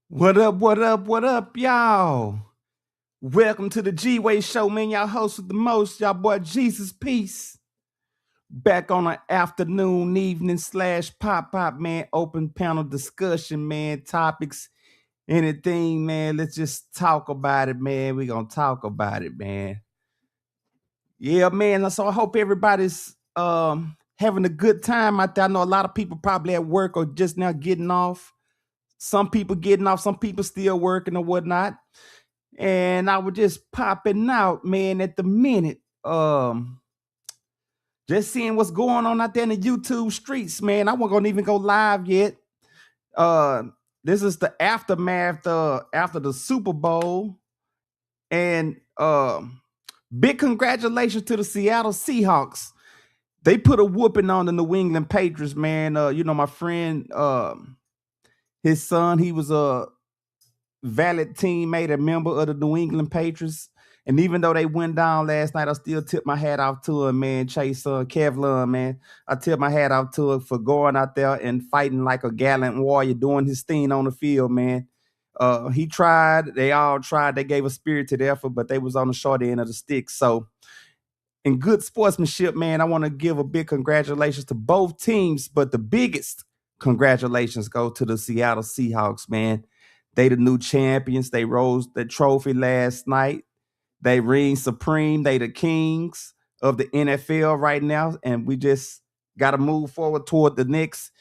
What up, what up, what up, y'all? Welcome to the G-Way Show, man. Y'all host with the most, y'all boy Jesus Peace. Back on an afternoon, evening / pop, man. Open panel discussion, man. Topics, anything, man. Let's just talk about it, man. We're going to talk about it, man. Yeah, man. So I hope everybody's having a good time out there. I know a lot of people probably at work or just now getting off. Some people getting off, some people still working or whatnot. And I was just popping out, man, at the minute. Just seeing what's going on out there in the YouTube streets, man. I wasn't gonna even go live yet. This is the aftermath after the Super Bowl. And big congratulations to the Seattle Seahawks. They put a whooping on the New England Patriots, man. My friend, his son, he was a valid teammate, a member of the New England Patriots. And even though they went down last night, I still tip my hat off to him, man. Chase Kevlon, man. I tip my hat off to him for going out there and fighting like a gallant warrior, doing his thing on the field, man. He tried. They all tried. They gave a spirited effort, but they was on the short end of the stick. So in good sportsmanship, man, I want to give a big congratulations to both teams, but the biggest congratulations go to the Seattle Seahawks, man. They the new champions. They rose the trophy last night. They reign supreme. They the kings of the NFL right now. And we just got to move forward toward the next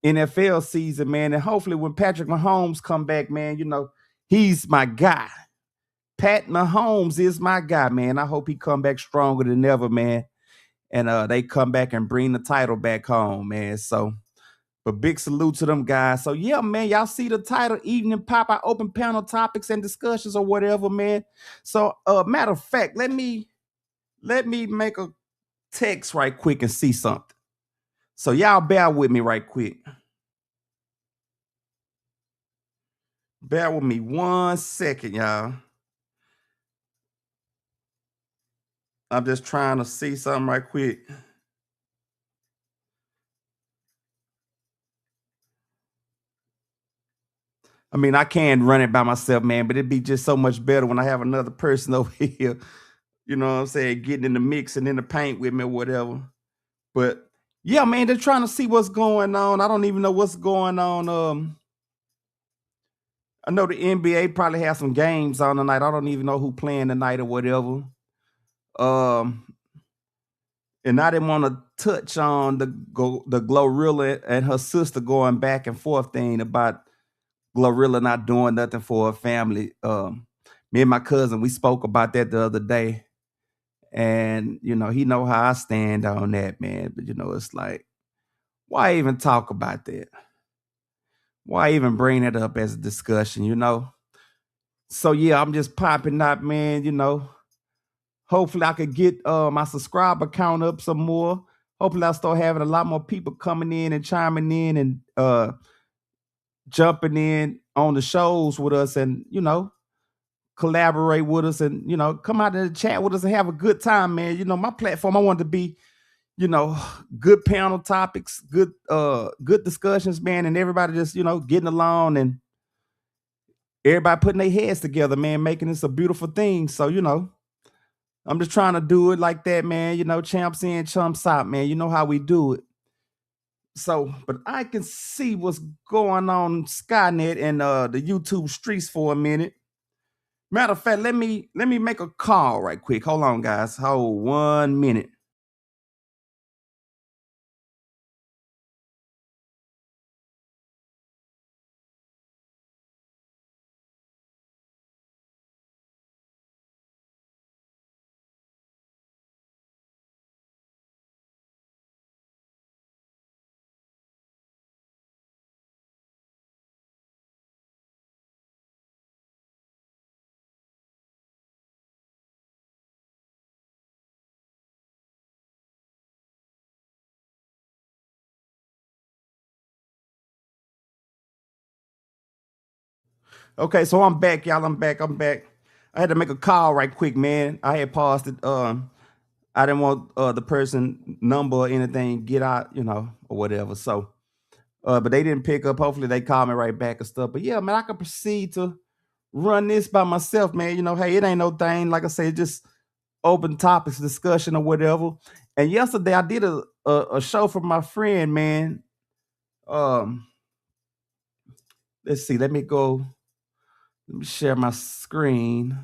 NFL season, man. And hopefully when Patrick Mahomes come back, man, he's my guy. Pat Mahomes is my guy, man. I hope he come back stronger than ever, man. And they come back and bring the title back home, man. So, but big salute to them guys. So, yeah, man, y'all see the title, Evening Pop, I open panel topics and discussions or whatever, man. So, matter of fact, let me make a text right quick and see something. So, y'all bear with me right quick. Bear with me 1 second, y'all. I'm just trying to see something right quick. I mean, I can run it by myself, man, but it'd be just so much better when I have another person over here, you know what I'm saying, getting in the mix and in the paint with me or whatever. But yeah, man, they're trying to see what's going on. I don't even know what's going on. I know the NBA probably has some games on tonight. I don't even know who playing tonight or whatever. And I didn't want to touch on the Glorilla and her sister going back and forth thing about Glorilla not doing nothing for her family. Me and my cousin, we spoke about that the other day. And, he know how I stand on that, man. But, it's like, why even talk about that? Why even bring it up as a discussion, So, yeah, I'm just popping out, man, Hopefully I could get my subscriber count up some more. Hopefully I'll start having a lot more people coming in and chiming in and jumping in on the shows with us and, collaborate with us and, come out in the chat with us and have a good time, man. My platform, I want to be, you know, good panel topics, good discussions, man, and everybody just, you know, getting along and everybody putting their heads together, man, making this a beautiful thing. So, you know, I'm just trying to do it like that, man. You know, champs in, chumps out, man. You know how we do it. So, but I can see what's going on Skynet and the YouTube streets for a minute. Matter of fact, let me make a call right quick. Hold on, guys. Hold 1 minute. Okay, so I'm back, y'all. I'm back. I had to make a call right quick, man. I had paused it. I didn't want the person number or anything get out, you know, or whatever. So, but they didn't pick up. Hopefully, they call me right back and stuff. But yeah, man, I can proceed to run this by myself, man. You know, hey, it ain't no thing. Like I said, just open topics, discussion or whatever. And yesterday, I did a show for my friend, man. Let's see. Let me share my screen.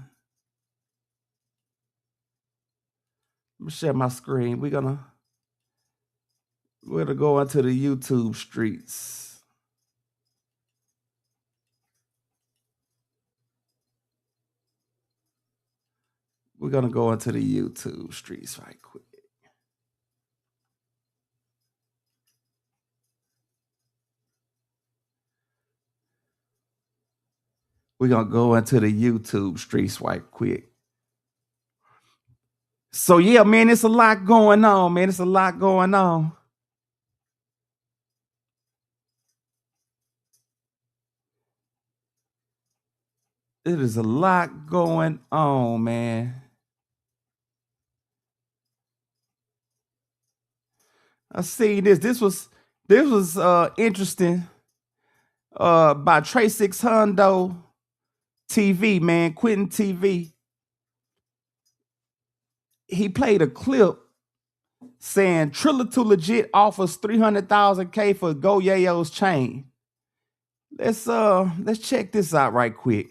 Let me share my screen. We're gonna go into the YouTube streets. We're gonna go into the YouTube streets right quick. We're gonna go into the YouTube streets right quick. So yeah, man, it's a lot going on, man. It's a lot going on. It is a lot going on, man. I see this. This was interesting. By Trey 600 TV, man, Quentin TV. He played a clip saying Triller to Legit offers 300,000 K for Go Yayo's chain. Let's check this out right quick.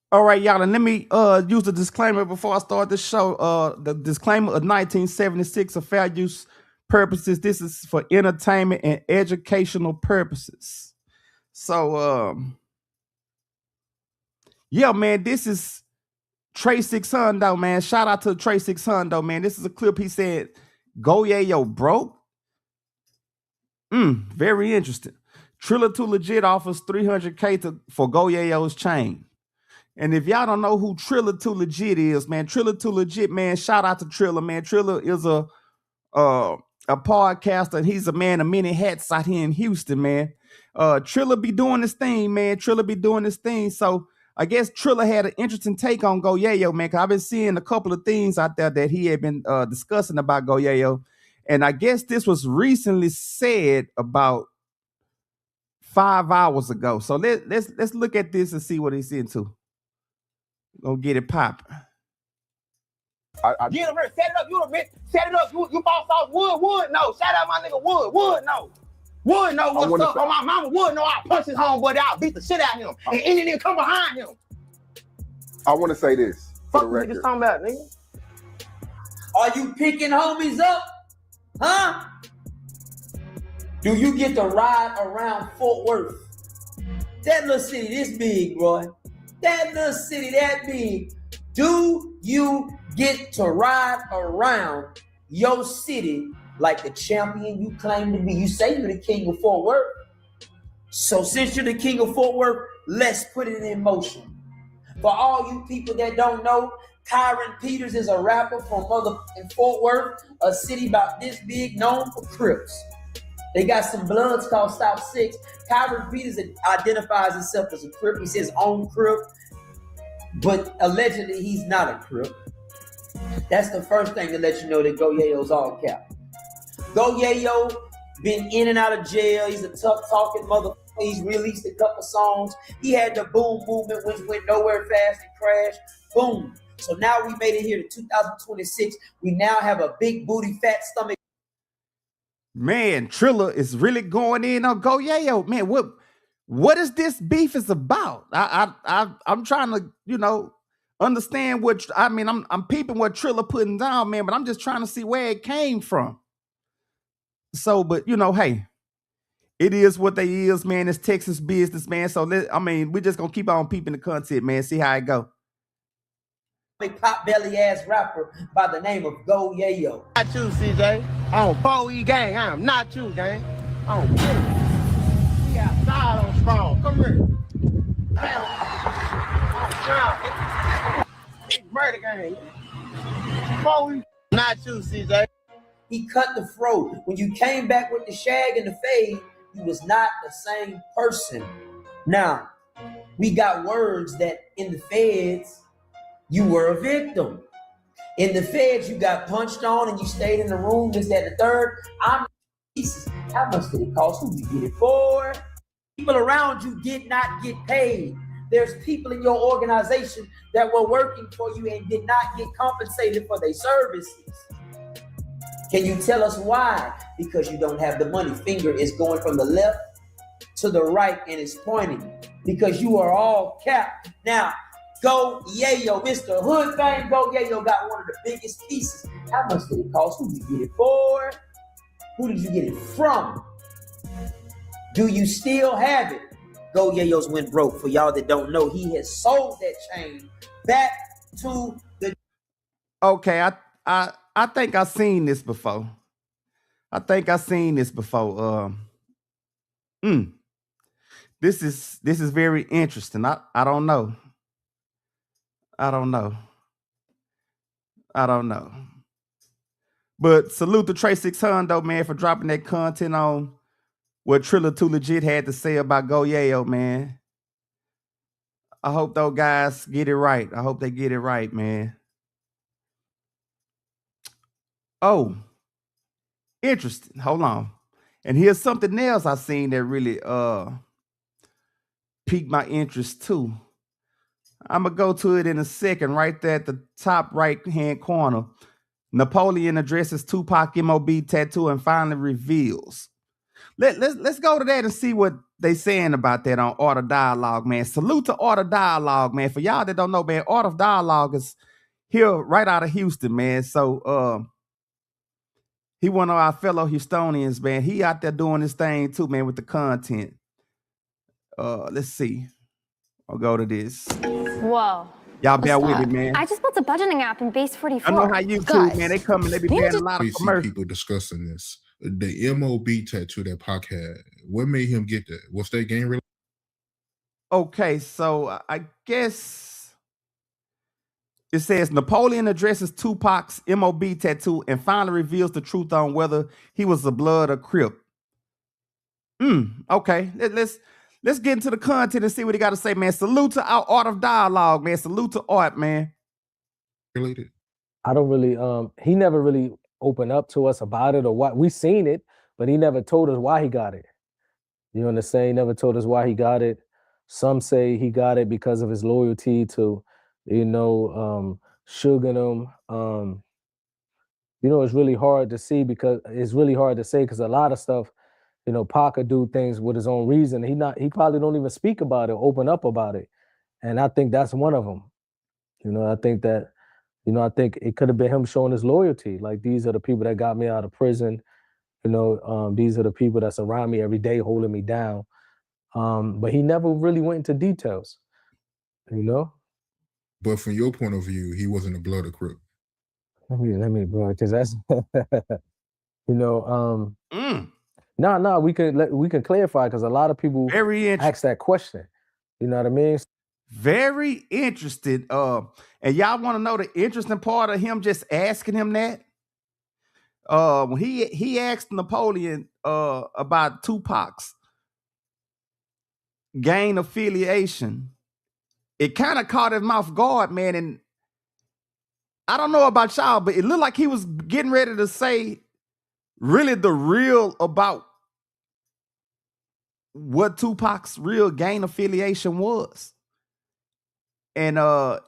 All right, y'all, and let me use the disclaimer before I start the show. The disclaimer of 1976 of fair use purposes. This is for entertainment and educational purposes. So, yeah, man, this is Trey 600, man. Shout out to Trey 600, man. This is a clip. He said, "Go Yayo broke." Very interesting. Triller to Legit offers 300K for Go Yayo's chain. And if y'all don't know who Triller to Legit is, man, Triller to Legit, man, shout out to Triller, man. Triller is a podcaster, and he's a man of many hats out here in Houston, man. Triller be doing this thing, man. Triller be doing this thing. So I guess Triller had an interesting take on Go Yayo, man, because I've been seeing a couple of things out there that he had been discussing about Go Yayo. And I guess this was recently said about 5 hours ago. So let's look at this and see what he's into. Gonna get it popping. Get him here, set it up. You set it up. You boss off Wood no. Shout out my nigga Wood no. Wood know what's up. My mama Wood know I punch his homeboy out, beat the shit out of him, and any nigga come behind him. I want to say this for the record. Niggas talking about, nigga. Are you picking homies up? Huh? Do you get to ride around Fort Worth? That little city this big, bro. That little city that big. Do you get to ride around your city like the champion you claim to be? You say you're the king of Fort Worth. So since you're the king of Fort Worth, let's put it in motion. For all you people that don't know, Kyron Peters is a rapper from in Fort Worth, a city about this big, known for Crips. They got some bloods called Stop Six. Kyron Peters identifies himself as a Crip. He says own Crip, but allegedly he's not a Crip. That's the first thing to let you know that Go Yayo's all cap. Go Yayo been in and out of jail. He's a tough talking motherfucker. He's released a couple songs. He had the Boom movement, which went nowhere fast and crashed. Boom. So now we made it here to 2026. We now have a big booty, fat stomach. Man, Triller is really going in on Go Yayo. Man, what is this beef is about? I'm trying to, understand what I'm peeping what Triller putting down, man, but I'm just trying to see where it came from. So, but hey, it is what they is, man. It's Texas business, man. So we're just gonna keep on peeping the content, man. See how it go. Pop belly ass rapper by the name of Go Yayo. Not you, CJ. On 4E gang. I am not you, gang. On we outside on strong. Come here. Murder gang. 4E. Not you, CJ. He cut the throat. When you came back with the shag and the fade, you was not the same person. Now, we got words that in the feds, you were a victim. In the feds, you got punched on and you stayed in the room, this, that, and the third. How much did it cost? Who did you get it for? People around you did not get paid. There's people in your organization that were working for you and did not get compensated for their services. Can you tell us why? Because you don't have the money. Finger is going from the left to the right and it's pointing. Because you are all capped. Now, Go Yayo, Mr. Hood Fame, Go Yayo got one of the biggest pieces. How much did it cost? Who did you get it for? Who did you get it from? Do you still have it? Go Yayo's went broke. For y'all that don't know, he has sold that chain back to the... Okay, I think I've seen this before. This is very interesting. I don't know. But salute to Trey 600 though, man, for dropping that content on what Triller Too Legit had to say about Go Yayo, man. I hope those guys get it right. I hope they get it right, man. Oh, interesting. Hold on. And here's something else I seen that really piqued my interest too. I'm going to go to it in a second. Right there at the top right-hand corner. Napoleon addresses Tupac MOB tattoo and finally reveals. Let's go to that and see what they saying about that on Art of Dialogue, man. Salute to Art of Dialogue, man. For y'all that don't know, man, Art of Dialogue is here right out of Houston, man. So he one of our fellow Houstonians, man. He out there doing his thing too, man, with the content. Let's see. I'll go to this. Whoa. Y'all bear with me, man. I just built a budgeting app in Base 44. I know how YouTube, man. They come and they be paying a lot of We see commercials. people discussing this. The MOB tattoo that Pac had. What made him get that? What's that game related? Okay, so I guess it says Napoleon addresses Tupac's MOB tattoo and finally reveals the truth on whether he was a Blood or Crip. Okay, let's get into the content and see what he got to say, man. Salute to our Art of Dialogue, man. Salute to Art, man. Related? I don't really, he never really opened up to us about it or what. We seen it, but he never told us why he got it. You understand? He never told us why he got it. Some say he got it because of his loyalty to, Suge and them. It's really hard to see because it's really hard to say because a lot of stuff, Pac could do things with his own reason. He probably don't even speak about it, open up about it. And I think that's one of them. I think that, I think it could have been him showing his loyalty. Like, these are the people that got me out of prison. These are the people that's around me every day holding me down. But he never really went into details, But from your point of view, he wasn't a Blood or Crip. Let me, bro, because that's, No, we can clarify because a lot of people Very interesting. ask that question. You know what I mean? Very interested. And y'all want to know the interesting part of him just asking him that? When he asked Napoleon about Tupac's gang affiliation, it kind of caught him off guard, man. And I don't know about y'all, but it looked like he was getting ready to say really the real about what Tupac's real gang affiliation was. And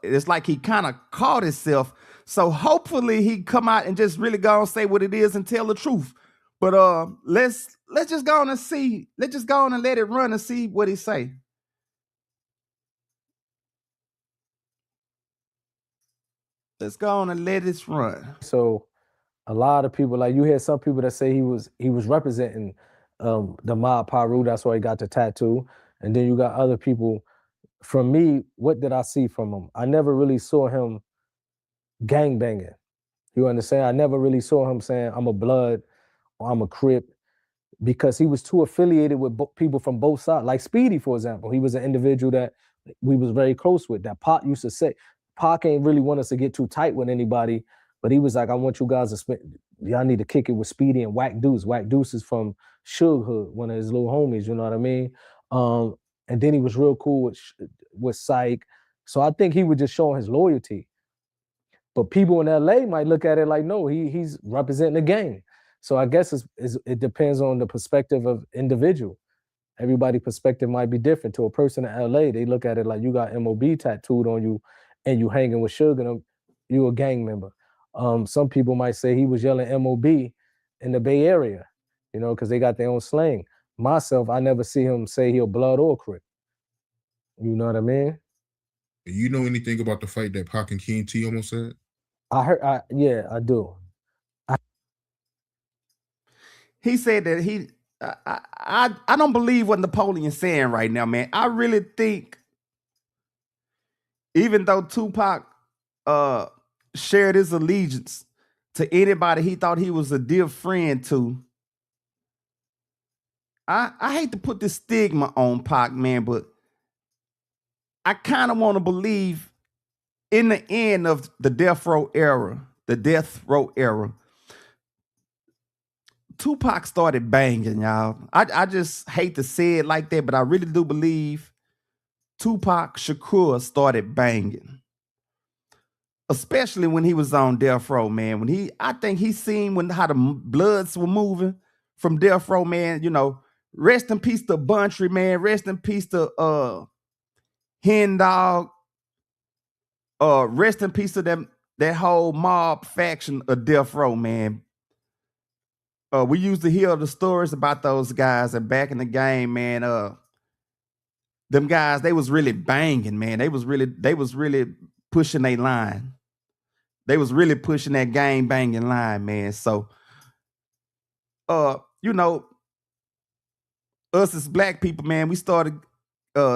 it's like he kind of caught himself. So hopefully he come out and just really go and say what it is and tell the truth. But let's just go on and see. Let's just go on and let it run and see what he say. Let's go on and let it run. So a lot of people, like you hear some people that say he was representing the mob Piru, that's why he got the tattoo. And then you got other people. From me, what did I see from him? I never really saw him gangbanging. You understand? I never really saw him saying, I'm a Blood or I'm a Crip, because he was too affiliated with people from both sides. Like Speedy, for example, he was an individual that we was very close with, that Pac used to say. Pac ain't really want us to get too tight with anybody, but he was like, I want you guys to spend, y'all need to kick it with Speedy and Wack Deuce. Wack Deuce is from Suge Hood, one of his little homies, you know what I mean? And then he was real cool with Syke. So I think he was just showing his loyalty. But people in LA might look at it like, no, he's representing the gang. So I guess it depends on the perspective of individual. Everybody's perspective might be different. To a person in LA, they look at it like you got MOB tattooed on you and you hanging with Suge and you a gang member. Some people might say he was yelling MOB in the Bay Area, you know, because they got their own slang. Myself, I never see him say he'll Blood or Crip. You know what I mean? You know anything about the fight that Pac and King T almost had? Yeah, I do. He said that I don't believe what Napoleon's saying right now, man. I really think even though Tupac shared his allegiance to anybody he thought he was a dear friend to, I hate to put this stigma on Pac, man, but I kind of want to believe in the end of the death row era, Tupac started banging, y'all. I just hate to say it like that, but I really do believe Tupac Shakur started banging. Especially when he was on death row, man. I think he seen how the Bloods were moving from death row, man. You know, rest in peace to Buntry, man. Rest in peace to Hen Dog. Rest in peace to that whole mob faction of death row, man. We used to hear the stories about those guys, and back in the game, man, them guys, they was really banging, man. They was really pushing their line. They was really pushing that gang banging line, man. So, you know, us as black people, man, we started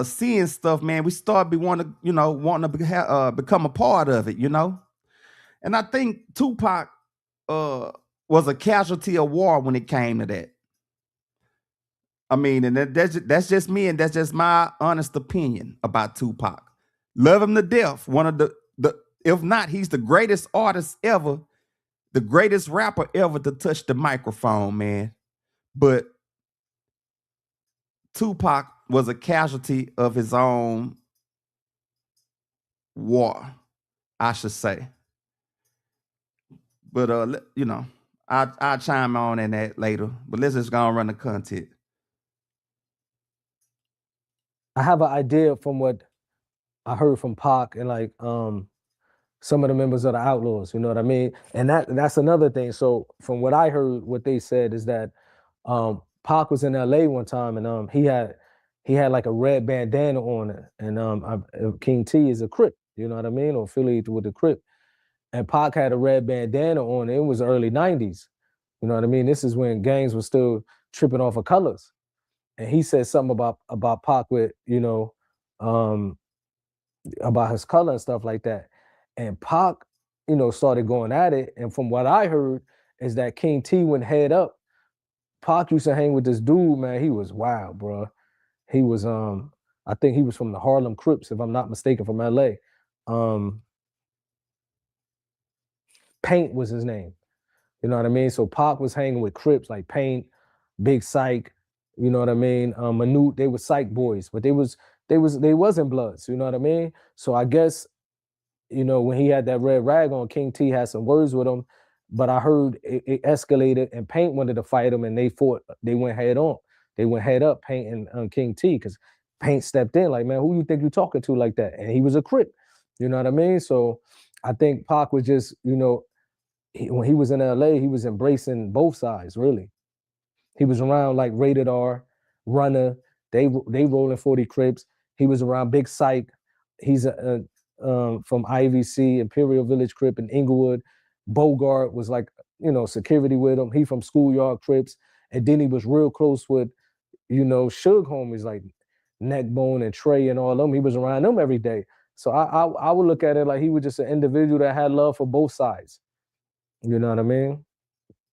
seeing stuff, man. We started wanting to become a part of it, you know. And I think Tupac was a casualty of war when it came to that. I mean, and that's just me, and that's just my honest opinion about Tupac. Love him to death. One of the if not, he's the greatest artist ever, the greatest rapper ever to touch the microphone, man. But Tupac was a casualty of his own war, I should say. But you know, I'll chime on in that later. But let's just go and run the content. I have an idea from what I heard from Pac and like some of the members of the Outlaws, you know what I mean? And that's another thing. So from what I heard, what they said is that Pac was in LA one time and he had like a red bandana on it. And King T is a Crip, you know what I mean? Or affiliated with the Crip. And Pac had a red bandana on it. It was the early 90s. You know what I mean? This is when gangs were still tripping off of colors. And he said something about Pac with, you know, about his color and stuff like that. And Pac, you know, started going at it. And from what I heard is that King T went head up. Pac used to hang with this dude, man. He was wild, bro. He was I think he was from the Harlem Crips, if I'm not mistaken, from LA. Paint was his name. You know what I mean? So Pac was hanging with Crips like Paint, Big Psych, you know what I mean? Manute, they were Psych boys, but they wasn't Bloods, you know what I mean? So I guess, you know, when he had that red rag on, King T had some words with him, but I heard it escalated and Paint wanted to fight him and they went head on. They went head up, Paint and King T, because Paint stepped in like, man, who you think you talking to like that? And he was a Crip, you know what I mean? So I think Pac was just, you know, when he was in LA, he was embracing both sides, really. He was around like Rated R, Runner, they rolling 40 Crips. He was around Big Psych. He's from IVC, Imperial Village Crip in Inglewood. Bogart was like, you know, security with him. He from Schoolyard Crips. And then he was real close with, you know, Suge homies like Neckbone and Trey and all of them. He was around them every day. So I would look at it like he was just an individual that had love for both sides. You know what I mean?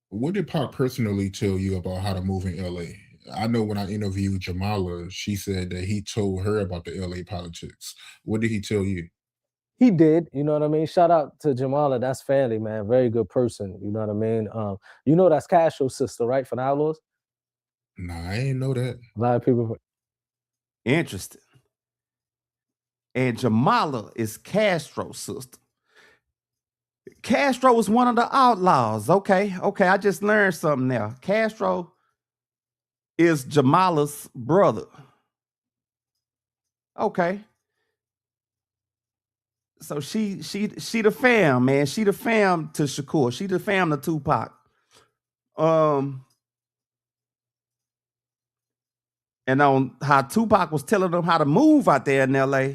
What did Pac personally tell you about how to move in LA? I know when I interviewed Jamala, she said that he told her about the LA politics. What did he tell you? He did, you know what I mean? Shout out to Jamala, that's family, man. Very good person, you know what I mean? You know that's Castro's sister, right, from the Outlaws? Nah, I ain't know that. A lot of people. Interesting. And Jamala is Castro's sister. Castro was one of the outlaws. Okay, I just learned something now. Castro is Jamala's brother. Okay. So she the fam, man. She the fam to Shakur. She the fam to Tupac. And on how Tupac was telling them how to move out there in LA.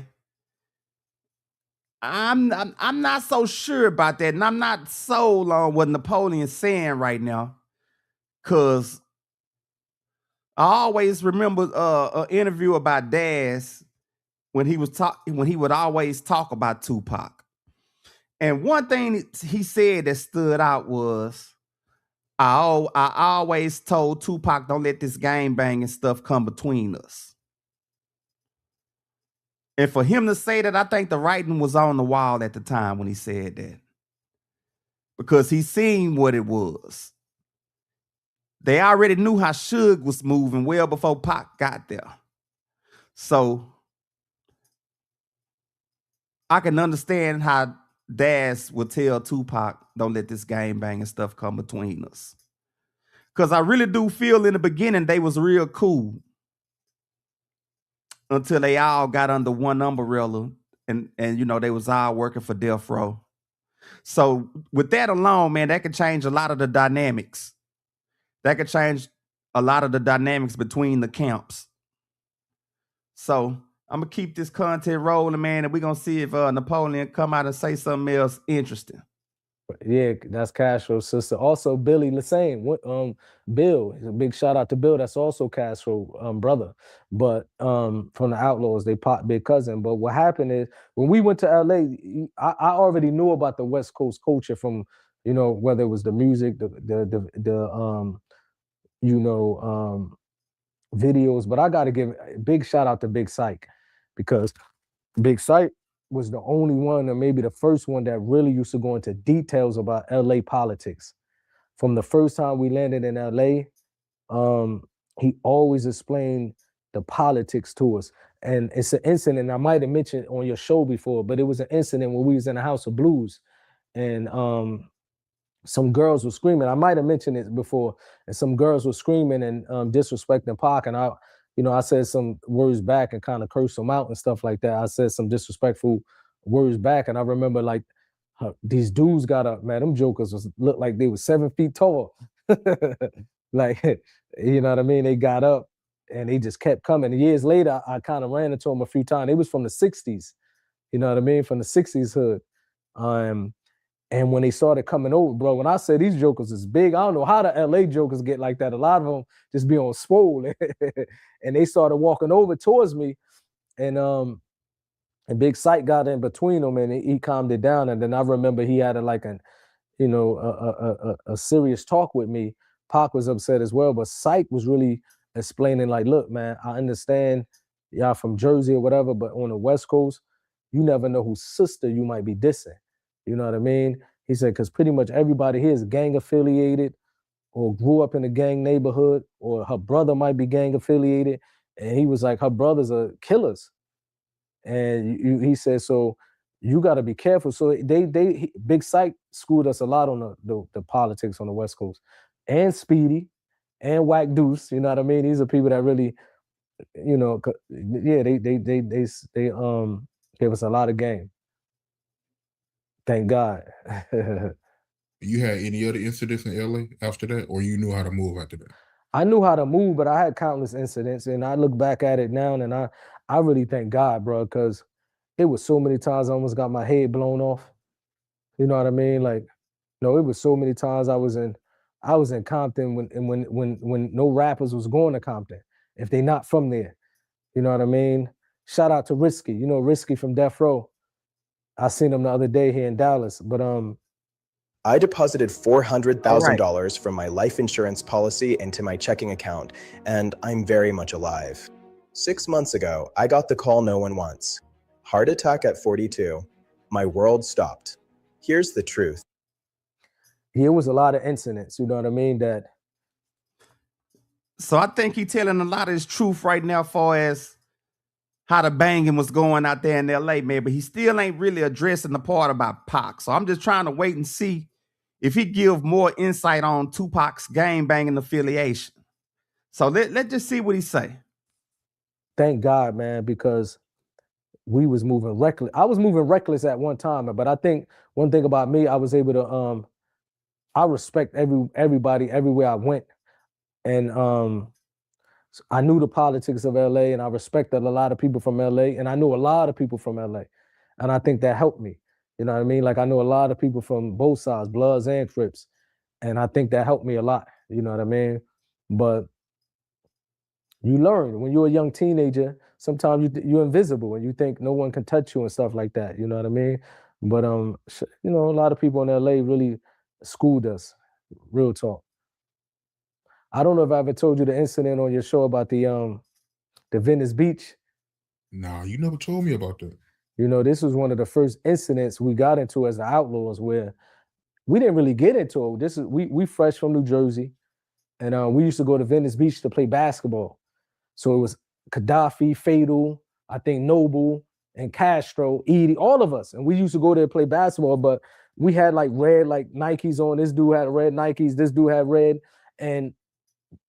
I'm not so sure about that, and I'm not sold on what Napoleon's saying right now, cause I always remember an interview about Daz when he would always talk about Tupac, and one thing he said that stood out was, I always told Tupac, don't let this gang banging stuff come between us. And for him to say that, I think the writing was on the wall at the time when he said that. Because he seen what it was. They already knew how Suge was moving well before Pac got there. So I can understand how Daz would tell Tupac, don't let this gang banging stuff come between us. Because I really do feel in the beginning they was real cool. Until they all got under one umbrella and you know, they was all working for Death Row. So with that alone, man, that could change a lot of the dynamics. That could change a lot of the dynamics between the camps. So I'm gonna keep this content rolling, man, and we're gonna see if Napoleon come out and say something else interesting. Yeah, that's Castro's sister. Also, Billy Lassane. Bill, a big shout out to Bill. That's also Castro brother. But from the Outlaws, they Pac big cousin. But what happened is when we went to LA, I already knew about the West Coast culture from, you know, whether it was the music, the videos. But I got to give a big shout out to Big Psych, because Big Psych was the only one, or maybe the first one, that really used to go into details about LA politics. From the first time we landed in LA, he always explained the politics to us. And it's an incident I might have mentioned on your show before, but it was an incident when we was in the House of Blues, and some girls were screaming. I might have mentioned it before, and some girls were screaming and disrespecting Pac, and I said some words back and kind of cursed them out and stuff like that. I said some disrespectful words back, and I remember like these dudes got up, man. Them jokers looked like they were 7 feet tall. Like, you know what I mean? They got up and they just kept coming. And years later, I kind of ran into them a few times. They was from the 60s, you know what I mean? From the 60s hood. And when they started coming over, bro, when I say these jokers is big, I don't know how the LA jokers get like that. A lot of them just be on swole. And they started walking over towards me, and Big Sight got in between them, and he calmed it down. And then I remember he had a serious talk with me. Pac was upset as well, but Sight was really explaining like, look, man, I understand, y'all from Jersey or whatever, but on the West Coast, you never know whose sister you might be dissing. You know what I mean? He said, because pretty much everybody here is gang affiliated or grew up in a gang neighborhood, or her brother might be gang affiliated. And he was like, her brothers are killers. And he said, so you got to be careful. So Big Psych schooled us a lot on the politics on the West Coast. And Speedy and Whack Deuce, you know what I mean? These are people that really, you know, yeah, they gave us a lot of game. Thank God. You had any other incidents in LA after that, or you knew how to move after that? I knew how to move, but I had countless incidents, and I look back at it now, and I really thank God, bro, because it was so many times I almost got my head blown off. You know what I mean? Like, no, it was so many times I was in Compton when no rappers was going to Compton if they not from there. You know what I mean? Shout out to Risky. You know Risky from Death Row. I seen him the other day here in Dallas, but I deposited $400,000 from my life insurance policy into my checking account, and I'm very much alive. 6 months ago, I got the call no one wants. Heart attack at 42. My world stopped. Here's the truth. Here was a lot of incidents, you know what I mean? So I think he's telling a lot of his truth right now as far as how the banging was going out there in LA, man, but he still ain't really addressing the part about Pac. So I'm just trying to wait and see if he give more insight on Tupac's gang banging affiliation. So let's just see what he say. Thank God, man, because we was moving reckless. I was moving reckless at one time, but I think one thing about me, I was able to I respect everybody everywhere I went. And I knew the politics of LA, and I respected a lot of people from LA, and I knew a lot of people from LA. And I think that helped me. You know what I mean? Like, I know a lot of people from both sides, Bloods and Crips. And I think that helped me a lot. You know what I mean? But you learn when you're a young teenager, sometimes you're invisible and you think no one can touch you and stuff like that. You know what I mean? But, you know, a lot of people in LA really schooled us. Real talk. I don't know if I ever told you the incident on your show about the Venice Beach. Nah, you never told me about that. You know, this was one of the first incidents we got into as the Outlaws, where we didn't really get into it. We fresh from New Jersey, and we used to go to Venice Beach to play basketball. So it was Gaddafi, Fatal, I think Noble, and Castro, Edie, all of us. And we used to go there to play basketball, but we had like red like Nikes on. This dude had red Nikes, this dude had red, and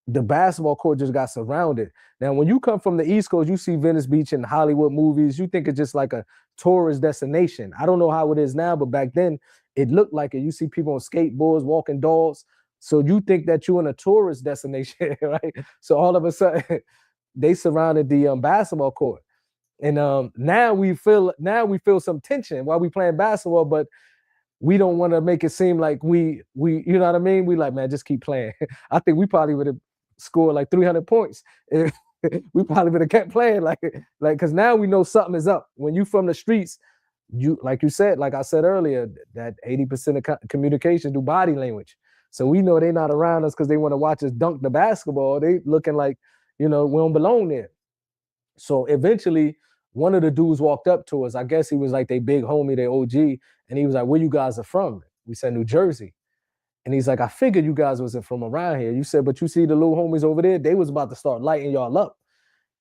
the basketball court just got surrounded. Now, when you come from the East Coast, you see Venice Beach in Hollywood movies, you think it's just like a tourist destination. I don't know how it is now, but back then it looked like it. You see people on skateboards, walking dogs. So you think that you're in a tourist destination, right? So all of a sudden they surrounded the basketball court. And now we feel some tension while we playing basketball, but we don't want to make it seem like we you know what I mean? We like, man, just keep playing. I think we probably would have scored like 300 points. We probably would have kept playing like because now we know something is up. When you from the streets, you like I said earlier, that 80% of communication through body language. So we know they're not around us because they want to watch us dunk the basketball. They looking like, you know, we don't belong there. So eventually, one of the dudes walked up to us. I guess he was like their big homie, their OG. And he was like, where you guys are from? We said, New Jersey. And he's like, I figured you guys wasn't from around here. You said, but you see the little homies over there? They was about to start lighting y'all up.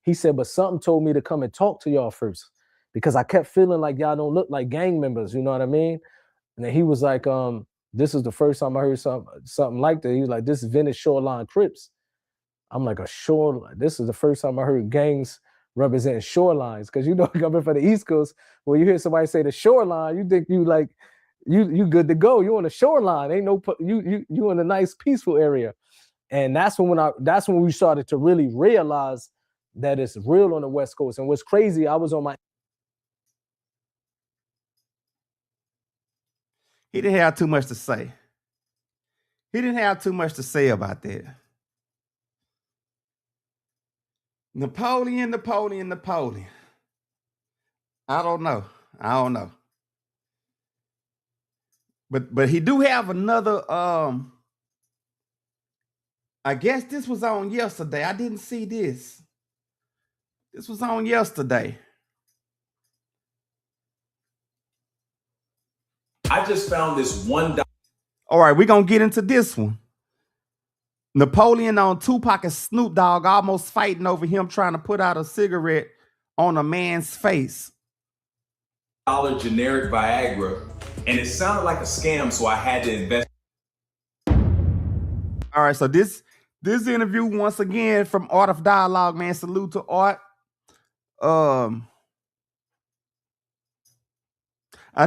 He said, but something told me to come and talk to y'all first because I kept feeling like y'all don't look like gang members. You know what I mean? And then he was like, this is the first time I heard something like that. He was like, this is Venice Shoreline Crips. I'm like, this is the first time I heard gangs representing shorelines, because you know, coming from the East Coast, when you hear somebody say the shoreline, you think you like you good to go. You on the shoreline, ain't no you in a nice peaceful area, and that's when we started to really realize that it's real on the West Coast. And what's crazy, I was on my. He didn't have too much to say. He didn't have too much to say about that. Napoleon. I don't know. But he do have another, I guess this was on yesterday. I didn't see this. This was on yesterday. I just found this $1. All right, we're going to get into this one. Napoleon on Tupac and Snoop Dogg almost fighting over him trying to put out a cigarette on a man's face. Generic Viagra, and it sounded like a scam, so I had to invest. All right, so this interview once again from Art of Dialogue, man. Salute to Art. I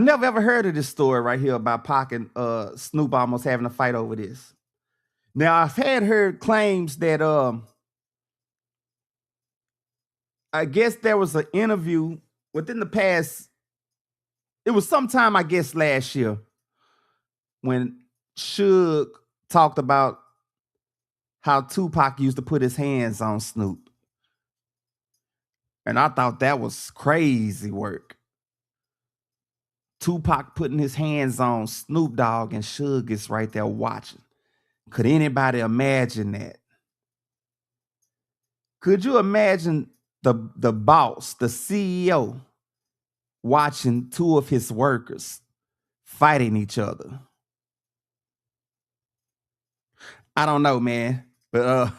never ever heard of this story right here about Pac and Snoop almost having a fight over this. Now I've heard claims that I guess there was an interview within the past. It was sometime, I guess, last year when Suge talked about how Tupac used to put his hands on Snoop. And I thought that was crazy work. Tupac putting his hands on Snoop Dogg and Suge is right there watching. Could anybody imagine that? Could you imagine the boss, the CEO, watching two of his workers fighting each other? I don't know, man. But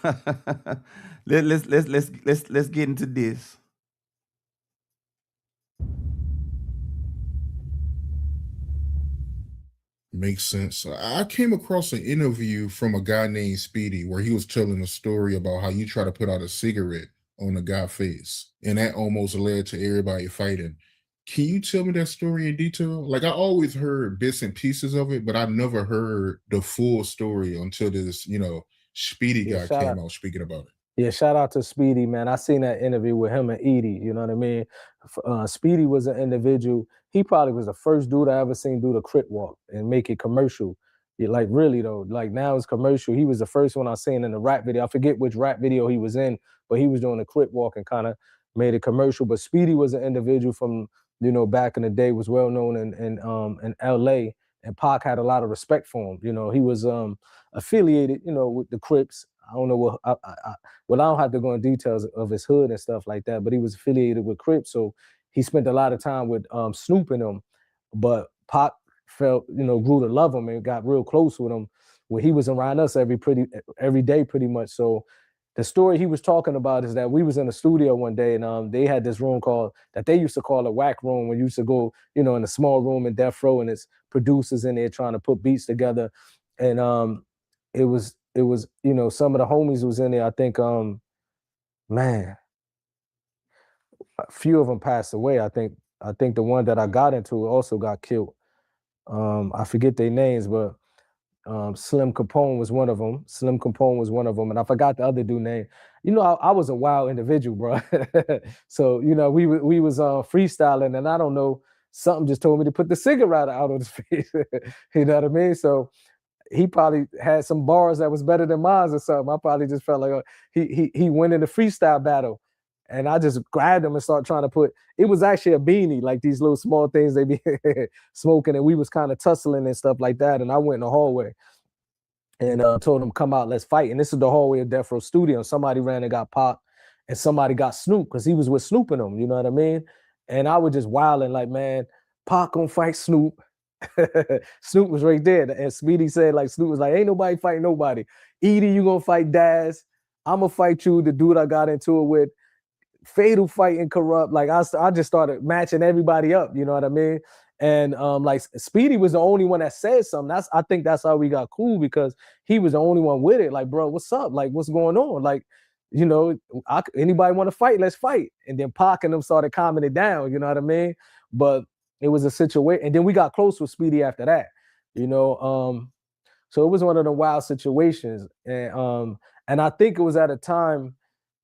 let's get into this. Makes sense. I came across an interview from a guy named Speedy where he was telling a story about how you try to put out a cigarette on a guy's face, and that almost led to everybody fighting. Can you tell me that story in detail? Like, I always heard bits and pieces of it, but I never heard the full story until this, Speedy guy came out speaking about it. Yeah, shout out to Speedy, man. I seen that interview with him and Edie, you know what I mean? Speedy was an individual. He probably was the first dude I ever seen do the Crip walk and make it commercial. Yeah, like, really, though. Like, now it's commercial. He was the first one I seen in the rap video. I forget which rap video he was in, but he was doing the Crip walk and kind of made it commercial. But Speedy was an individual from, back in the day, was well known in LA, and Pac had a lot of respect for him. He was affiliated, with the Crips. I don't know what, I don't have to go in details of his hood and stuff like that, but he was affiliated with Crips, so he spent a lot of time with Snoop and him. But Pac felt, grew to love him and got real close with him when he was around us every day pretty much. So the story he was talking about is that we was in the studio one day and they had this room that they used to call a whack room, where you used to go, in a small room in Death Row, and it's producers in there trying to put beats together. And it was, some of the homies was in there. I think, man, a few of them passed away. I think the one that I got into also got killed. I forget their names, but Slim Capone was one of them. And I forgot the other dude's name. I was a wild individual, bro. So, we was freestyling, and I don't know, something just told me to put the cigarette out on his face. You know what I mean? So he probably had some bars that was better than mine or something. I probably just felt like he went in the freestyle battle, and I just grabbed him and started trying to put. It was actually a beanie, like these little small things they be smoking, and we was kind of tussling and stuff like that. And I went in the hallway and told him, "Come out, let's fight." And this is the hallway of Death Row Studio. Somebody ran and got Pac, and somebody got Snoop because he was with Snoop and them. You know what I mean? And I was just wilding like, man, Pac gonna fight Snoop. Snoop was right there, and Speedy said, like, Snoop was like, "Ain't nobody fighting nobody. Edie, you gonna fight Daz? I'm gonna fight you, the dude I got into it with. Fatal fighting Corrupt." Like, I just started matching everybody up. You know what I mean? And like, Speedy was the only one that said something. I think that's how we got cool, because he was the only one with it. Like, bro, what's up? Like, what's going on? Like, anybody want to fight? Let's fight. And then Pac and them started calming it down. You know what I mean? But it was a situation, and then we got close with Speedy after that. So it was one of the wild situations, and I think it was at a time,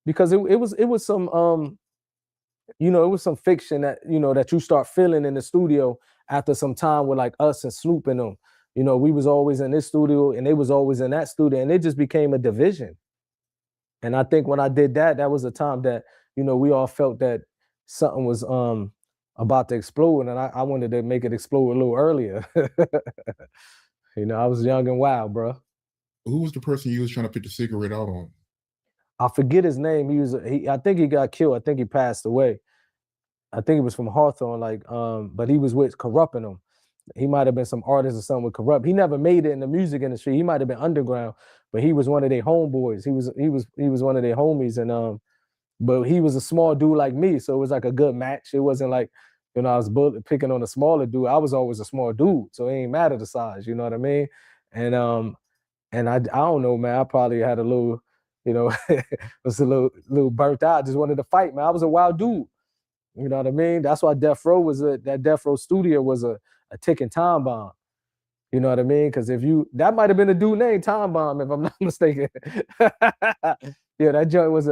because it was some it was some fiction that that you start feeling in the studio after some time with, like, us and Snoop and them. We was always in this studio and they was always in that studio, and it just became a division. And I think when I did that, that was a time that we all felt that something was about to explode, and I wanted to make it explode a little earlier. I was young and wild, bro. Who was the person you was trying to put the cigarette out on? I forget his name. I think he got killed. I think he passed away. I think he was from Hawthorne, but he was with Corrupt in him. He might have been some artist or something with Corrupt. He never made it in the music industry. He might have been underground, but he was one of their homeboys. He was one of their homies, and but he was a small dude like me, so it was like a good match. It wasn't like, I was picking on a smaller dude. I was always a small dude, so it ain't matter the size. You know what I mean? And I don't know, man. I probably had a little, was a little burnt out. I just wanted to fight, man. I was a wild dude. You know what I mean? That's why Death Row that Death Row studio was a ticking time bomb. You know what I mean? Because that might have been a dude named Time Bomb, if I'm not mistaken. Yeah, that joint was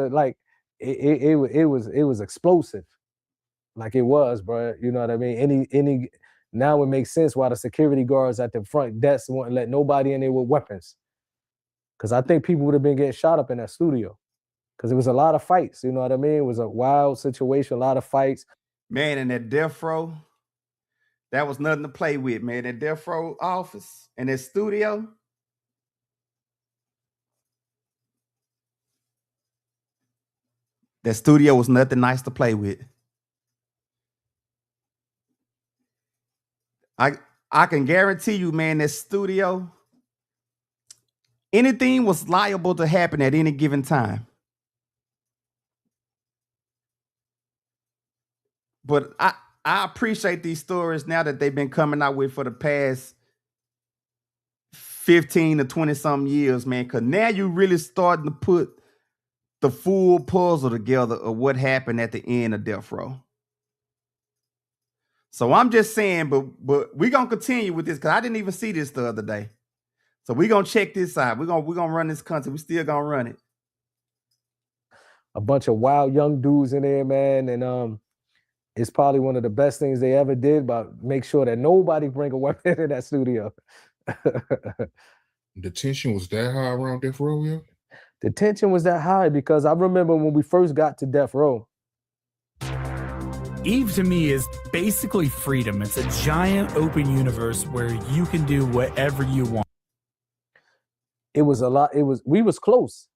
it was explosive. Like it was, bro. You know what I mean? Now it makes sense why the security guards at the front desk wouldn't let nobody in there with weapons. Because I think people would have been getting shot up in that studio. Because it was a lot of fights, you know what I mean? It was a wild situation, a lot of fights. Man, in that Death Row, that was nothing to play with, man. That Death Row office and that studio. That studio was nothing nice to play with. I can guarantee you, man, that studio, anything was liable to happen at any given time. But I appreciate these stories now that they've been coming out with for the past 15 to 20 something years, man, because now you really starting to put the full puzzle together of what happened at the end of Death Row. So I'm just saying, but we're gonna continue with this because I didn't even see this the other day. So we're gonna check this out. We're gonna run this content. We still gonna run it. A bunch of wild young dudes in there, man, and it's probably one of the best things they ever did, but make sure that nobody bring a weapon in that studio. The tension was that high around Death Row, yeah? The tension was that high because I remember when we first got to Death Row. Eve to me is basically freedom. It's a giant open universe where you can do whatever you want. It was a lot. We was close.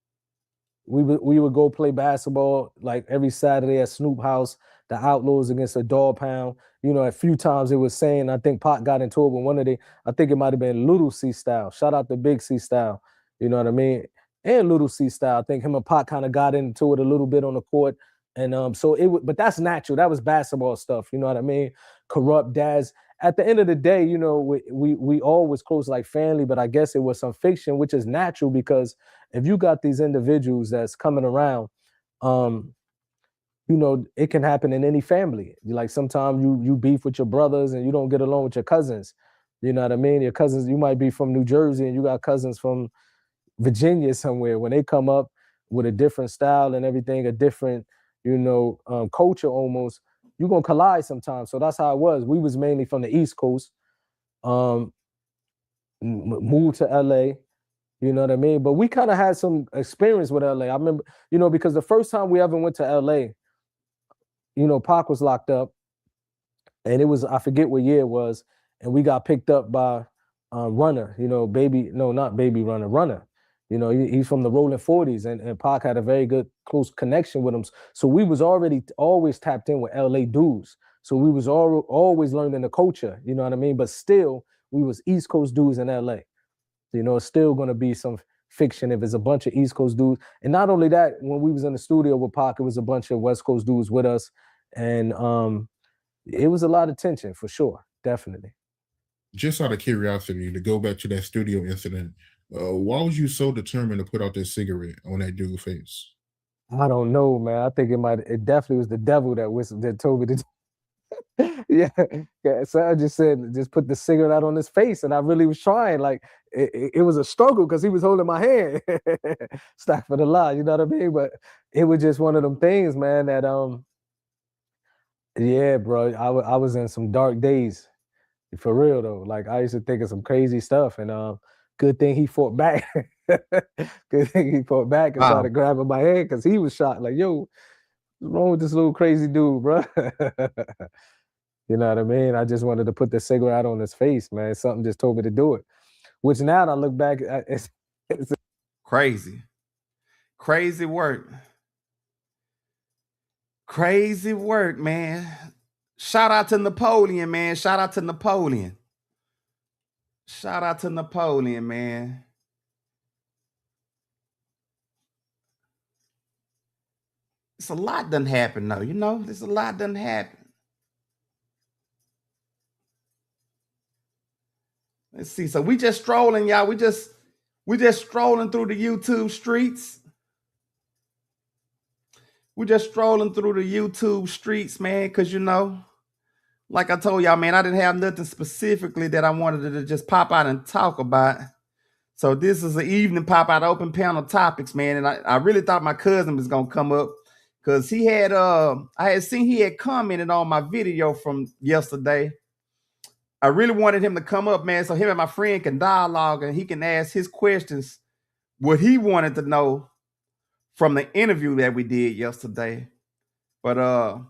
We would go play basketball like every Saturday at Snoop House, the Outlaws against the Dog Pound. A few times it was saying, I think Pac got into it with I think it might have been Little C Style. Shout out to Big C Style. You know what I mean? And Little C Style. I think him and Pac kind of got into it a little bit on the court. And but that's natural. That was basketball stuff. You know what I mean? Corrupt Daz. At the end of the day, we always close like family, but I guess it was some fiction, which is natural because if you got these individuals that's coming around, it can happen in any family. Like sometimes you beef with your brothers and you don't get along with your cousins. You know what I mean? Your cousins, you might be from New Jersey and you got cousins from Virginia somewhere. When they come up with a different style and everything, a different, culture almost, you're going to collide sometimes. So that's how it was. We was mainly from the East Coast, moved to LA, you know what I mean? But we kind of had some experience with LA. I remember, because the first time we ever went to LA, Pac was locked up and it was, I forget what year it was. And we got picked up by Runner, not Baby Runner, Runner. He's from the Rolling 40s and Pac had a very good close connection with him. So we was always tapped in with LA dudes. So we was always learning the culture, you know what I mean? But still, we was East Coast dudes in LA. It's still going to be some fiction if it's a bunch of East Coast dudes. And not only that, when we was in the studio with Pac, it was a bunch of West Coast dudes with us. And it was a lot of tension for sure, definitely. Just out of curiosity, to go back to that studio incident, why was you so determined to put out this cigarette on that dude's face? I don't know, man. I think it definitely was the devil that told me to. Yeah. So I just said, just put the cigarette out on his face. And I really was trying. Like, it was a struggle because he was holding my hand. Stack for the lie, you know what I mean? But it was just one of them things, man, that, yeah, bro, I was in some dark days. For real, though. Like, I used to think of some crazy stuff. And, good thing he fought back. Good thing he fought back and started grabbing my hand because he was shot. Like, yo, what's wrong with this little crazy dude, bro? You know what I mean? I just wanted to put the cigarette on his face, man. Something just told me to do it. Which now that I look back, it's crazy. Crazy work. Crazy work, man. Shout out to Napoleon, man. Shout out to Napoleon. Shout out to Napoleon, man. It's a lot done happen, though. You know, there's a lot done happen. Let's see. So we just strolling, y'all. We just strolling through the YouTube streets. We just strolling through the YouTube streets, man, because, you know, like I told y'all, man, I didn't have nothing specifically that I wanted to just pop out and talk about. So this is an evening pop out open panel topics, man. And I really thought my cousin was going to come up because he had, I had seen he had commented on my video from yesterday. I really wanted him to come up, man, so him and my friend can dialogue and he can ask his questions, what he wanted to know from the interview that we did yesterday. But I'm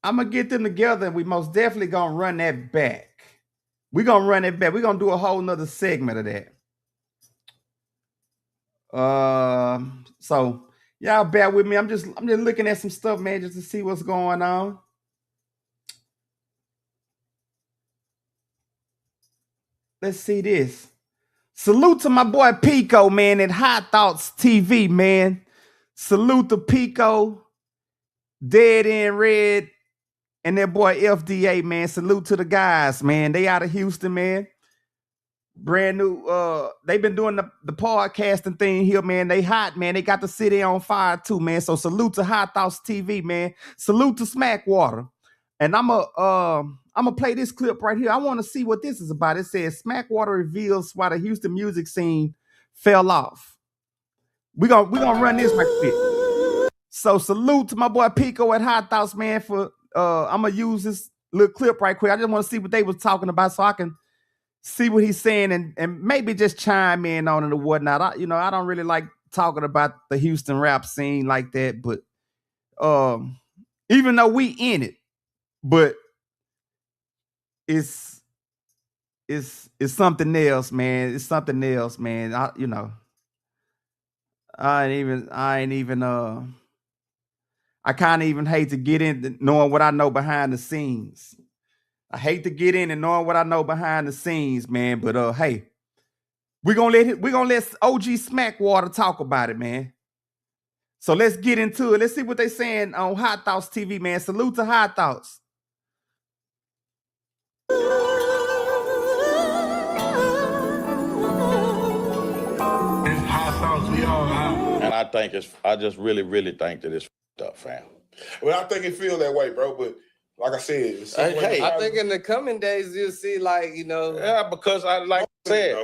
going to get them together and we most definitely going to run that back. We're going to run it back. We're going to do a whole nother segment of that. So y'all bear with me. I'm just looking at some stuff, man, just to see what's going on. Let's see this. Salute to my boy Pico, man, at Hot Thoughts TV, man. Salute to Pico, Dead End Red, and that boy FDA, man. Salute to the guys, man. They out of Houston, man. Brand new. They've been doing the podcasting thing here, man. They hot, man. They got the city on fire too, man. So salute to Hot Thoughts TV, man. Salute to Smackwater. And I'm gonna play this clip right here. I want to see what this is about. It says Smackwater reveals why the Houston music scene fell off. We gonna run this right quick. So salute to my boy Pico at Hot Thoughts, man. For I'm gonna use this little clip right quick. I just want to see what they was talking about so I can see what he's saying and maybe just chime in on it or whatnot. I don't really like talking about the Houston rap scene like that, but even though we in it, but it's something else, man. It's something else, man. I kind of even hate to get in knowing what I know behind the scenes. I hate to get in and knowing what I know behind the scenes, man. But hey, we're gonna let OG Smackwater talk about it, man. So let's get into it. Let's see what they're saying on Hot Thoughts TV, man. Salute to Hot Thoughts. And I just really think that it's up, fam. Well, I think it feels that way, bro. But like I said, I think in the coming days you'll see, like, yeah, because I said,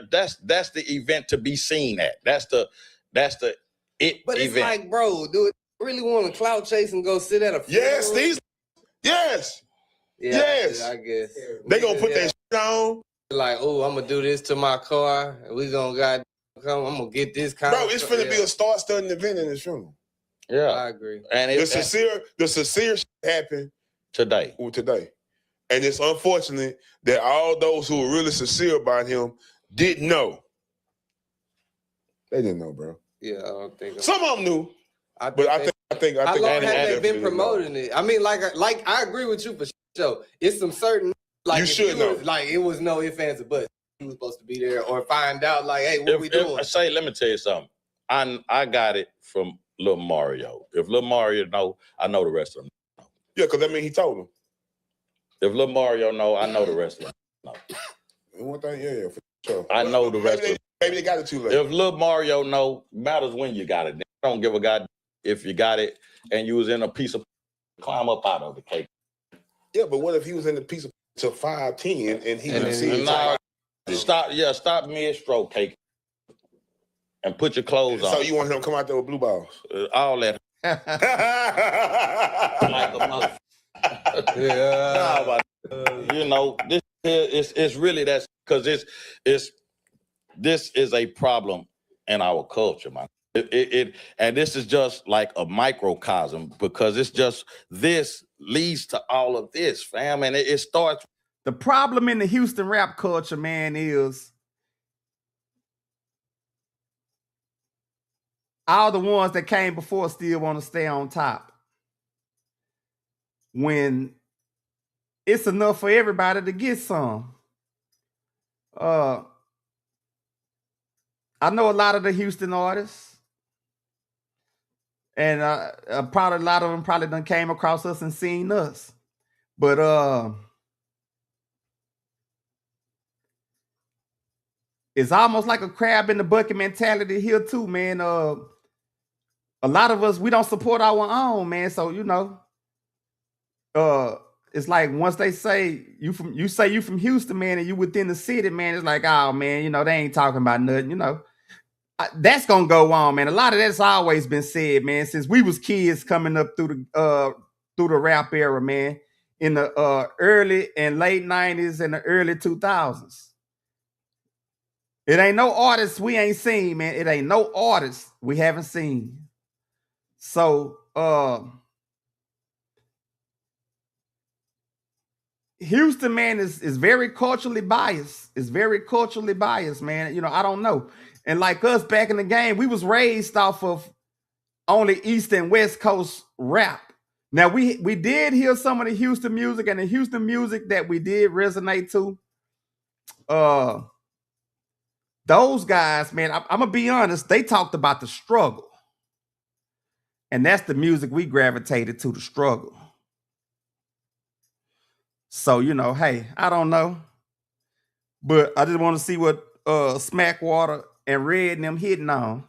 that's the event to be seen at. That's the it. But it's event. like, bro, do it really want to clout chase and go sit at a funeral? Yes. I guess they gonna put that shit on. Like, oh, I'm gonna do this to my car, and we gonna come. I'm gonna get this kind. Bro, it's finna be a star-studding event in this funeral. Yeah, I agree. And the sincere shit happened today. And it's unfortunate that all those who were really sincere about him didn't know. They didn't know, bro. Yeah, I don't think some of them knew. I think how long have they been promoting it? I mean, like I agree with you for sure. It's some certain you should know. Like it was no ifs, ands, or buts. He was supposed to be there or find out. Like, hey, what we doing? Let me tell you something. I got it from Lil Mario. If Lil Mario know, I know the rest of them. Yeah, because he told him. If Lil Mario know, I know the rest of them. No. One thing, yeah, for sure. I know the rest of them. Maybe they got it too late. If Lil Mario know, matters when you got it. They don't give a god if you got it and you was in a piece of climb up out of the cake. Yeah, but what if he was in a piece of to 5'10" and he didn't see it? Stop mid-stroke, cake. And put your clothes on. So you want him to come out there with blue balls? All that. Like a mother. Yeah. It's really that's because this is a problem in our culture, man. And this is just like a microcosm because it's just this leads to all of this, fam. And it starts. The problem in the Houston rap culture, man, is all the ones that came before still want to stay on top. When it's enough for everybody to get some. I know a lot of the Houston artists, and probably a lot of them probably done came across us and seen us. But it's almost like a crab in the bucket mentality here too, man. A lot of us, we don't support our own, man. So, you know, it's like once they say you from Houston, man, and you within the city, man, it's like, oh man, you know, they ain't talking about nothing, you know. That's gonna go on, man. A lot of that's always been said, man, since we was kids coming up through the rap era, man, in the early and late 90s and the early 2000s. It ain't no artists we ain't seen, man. It ain't no artists we haven't seen. So Houston, man, is very culturally biased. It's very culturally biased, man. You know, I don't know. And like us back in the game, we was raised off of only East and West Coast rap. Now, we did hear some of the Houston music, and the Houston music that we did resonate to. Those guys, man, I'm going to be honest, they talked about the struggle. And that's the music we gravitated to, the struggle. So, you know, hey, I don't know. But I just want to see what Smackwater and Red and them hitting on.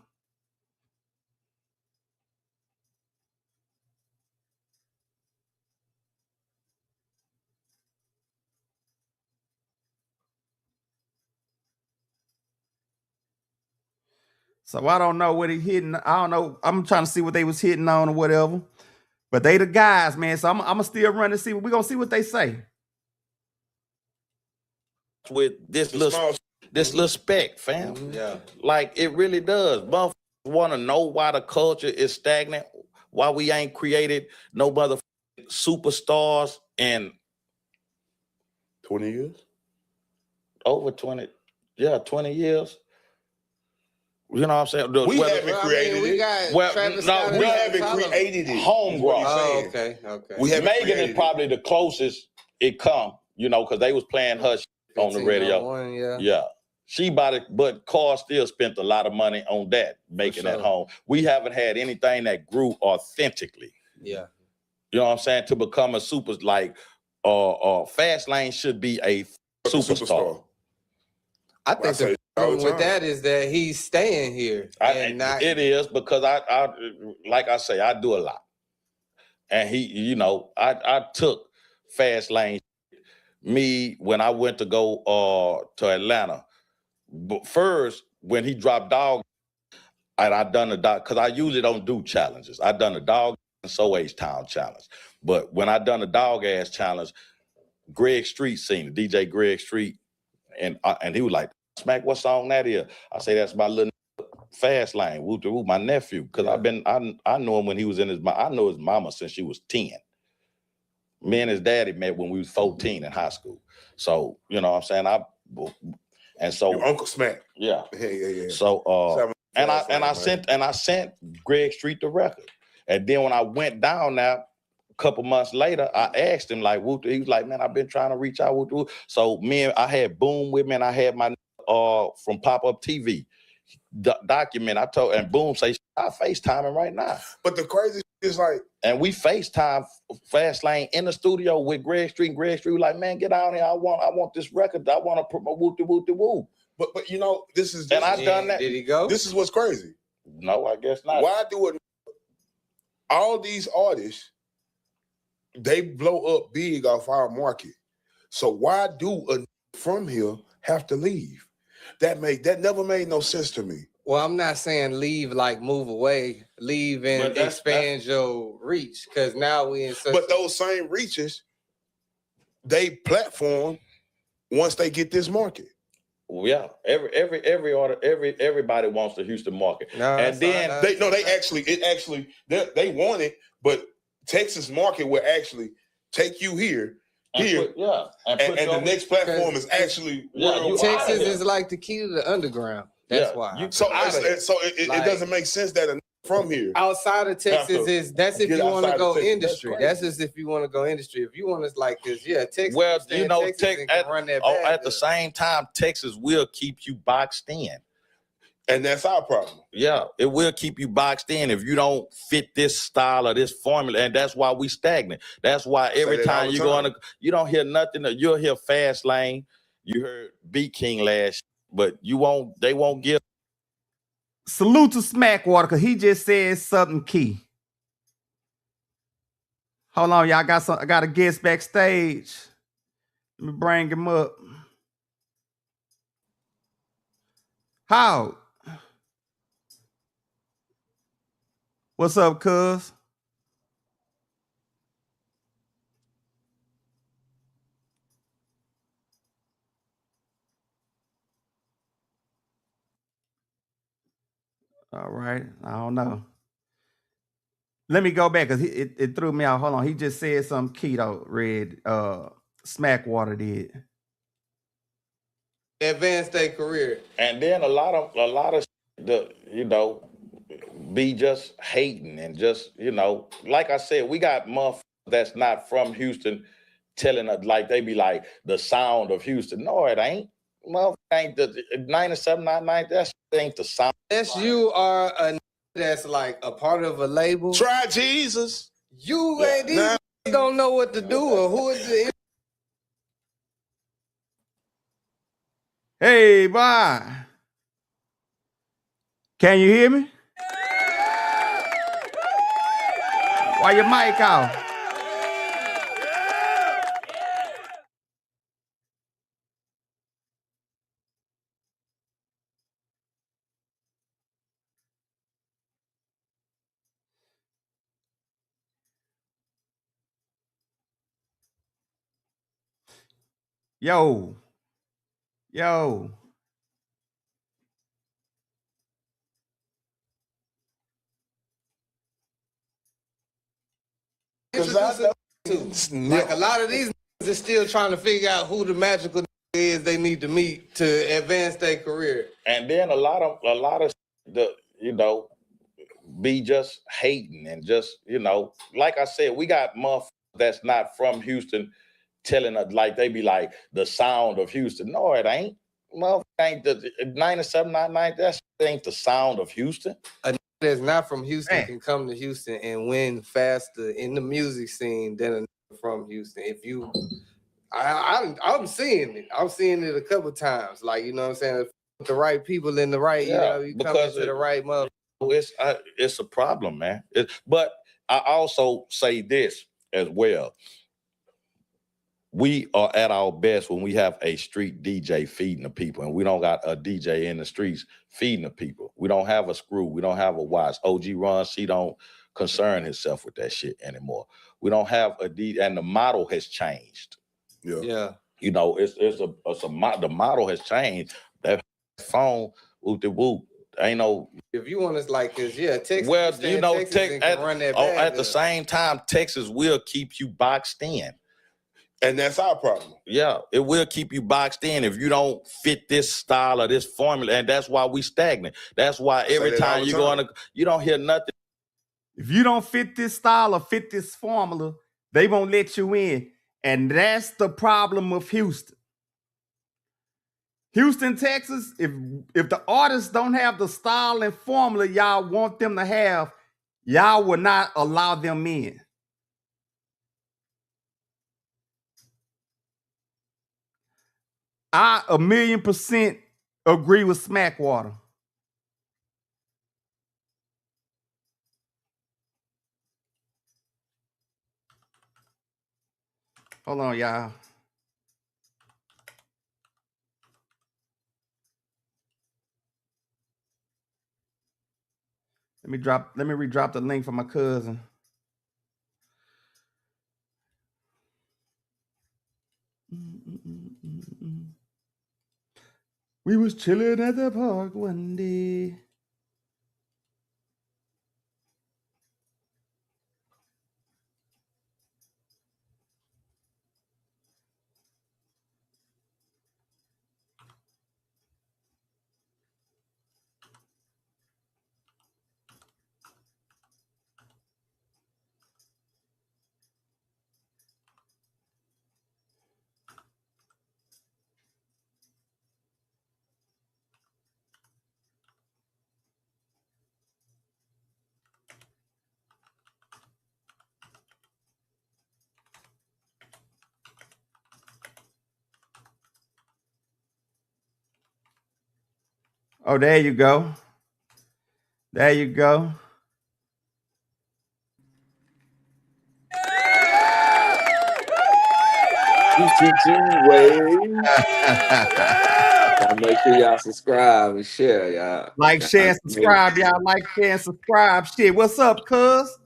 So I don't know what he hitting. I don't know. I'm trying to see what they was hitting on or whatever. But they the guys, man. So I'm gonna still run and see. We're gonna see what they say. With this little spec, fam. Yeah. Like it really does. Motherfuckers want to know why the culture is stagnant, why we ain't created no mother superstars in 20 years? Over 20, yeah, 20 years. You know what I'm saying? We haven't created it. We haven't created it. Homegrown. Oh, okay. We haven't Megan created is probably the closest it come, you know, because they was playing her on the radio. Yeah. She bought it, but Carl still spent a lot of money on that, making it home. We haven't had anything that grew authentically. Yeah. You know what I'm saying? To become a super, like, Fast Lane should be a superstar. I think the problem with that is that he's staying here. It is because I like I say, I do a lot. And he, you know, I took Fast Lane. Me, when I went to go to Atlanta, but first, when he dropped Dog, and I done the dog, because I usually don't do challenges. I done the Dog and So H-Town challenge. But when I done the Dog Ass challenge, Greg Street seen it, DJ Greg Street, and he was like, Smack, what song that is? I say, that's my little Fast Lane, Woo to Woo, my nephew. Because I know him when he was in I know his mama since she was 10. Me and his daddy met when we was 14 in high school. So, you know what I'm saying? So your Uncle Smack. Yeah. Yeah. So I sent Greg Street the record. And then when I went down there, a couple months later, I asked him, like, he was like, man, I've been trying to reach out. So I had Boom with me, and I had my from Pop-Up TV document. I told, and Boom say, I FaceTiming right now. But the crazy is like, and we FaceTime Fast Lane in the studio with Greg Street. And Greg Street was like, man, get down here. I want this record. I want to promote Woo. But you know, this is. And I done that. Did he go? This is what's crazy. No, I guess not. Why do it? All these artists, they blow up big off our market. So why do a from here have to leave? That never made no sense to me. Well, I'm not saying leave like move away, leave and expand your reach, because now we in such. But those same reaches, they platform once they get this market. Yeah, everybody wants the Houston market, and then they want it, but Texas market will actually take you here. And the next platform is actually Texas is like the key to the underground. That's why. So it doesn't make sense that a from here outside of Texas that's if you want to go industry. That's just if you want to go industry. If you want to Texas. Well, Texas run that at the same time, Texas will keep you boxed in. And that's our problem. Yeah, it will keep you boxed in if you don't fit this style or this formula, and that's why we stagnant. That's why every time you go on, you don't hear nothing. You'll hear Fast Lane. You heard B King last, but you won't. They won't give. Salute to Smackwater because he just said something key. Hold on, y'all. I got a guest backstage. Let me bring him up. How? What's up, cuz? All right. I don't know. Let me go back because it threw me out. Hold on. He just said something keto, Red. Smackwater did. Advance their career. And then a lot of be just hating and just, like I said, we got motherfuckers that's not from Houston telling us like they be like the sound of Houston. No, it ain't. Motherfucker ain't the 97.99. That ain't the sound. Unless you are a that's like a part of a label. Try Jesus. You ain't these don't know what to do or who is the. Hey, boy. Can you hear me? Why your mic off? Yo. Like a lot of these are still trying to figure out who the magical is they need to meet to advance their career. And then a lot of be just hating and just, like I said, we got motherfuckers that's not from Houston telling us like they be like the sound of Houston. No, it ain't. Motherfucker ain't the 97.99. That ain't the sound of Houston. That's not from Houston can come to Houston and win faster in the music scene than a from Houston. If you, I'm seeing it. I'm seeing it a couple times. Like, you know what I'm saying? The right people in the right, you come into the right mother. It's a problem, man. But I also say this as well. We are at our best when we have a street DJ feeding the people, and we don't got a DJ in the streets feeding the people. We don't have a Screw. We don't have a Watts. OG Ron, she don't concern himself with that shit anymore. We don't have a DJ, and the model has changed. Yeah. The model has changed. That phone, whoop de whoop. Ain't no. If you want to Texas. Well, Texas run that at the same time, Texas will keep you boxed in. And that's our problem. Yeah, it will keep you boxed in if you don't fit this style or this formula, and that's why we stagnant. That's why every time you go on, you don't hear nothing. If you don't fit this style or fit this formula, they won't let you in, and that's the problem of Houston. Houston, Texas. If the artists don't have the style and formula y'all want them to have, y'all will not allow them in. I 1,000,000% agree with Smackwater. Hold on, y'all. Let me redrop the link for my cousin. We was chilling at the park one day. Oh, there you go. There you go. Make sure y'all subscribe and share, y'all. Like, share, and subscribe, y'all. Like, share, and subscribe. Shit, what's up, cuz?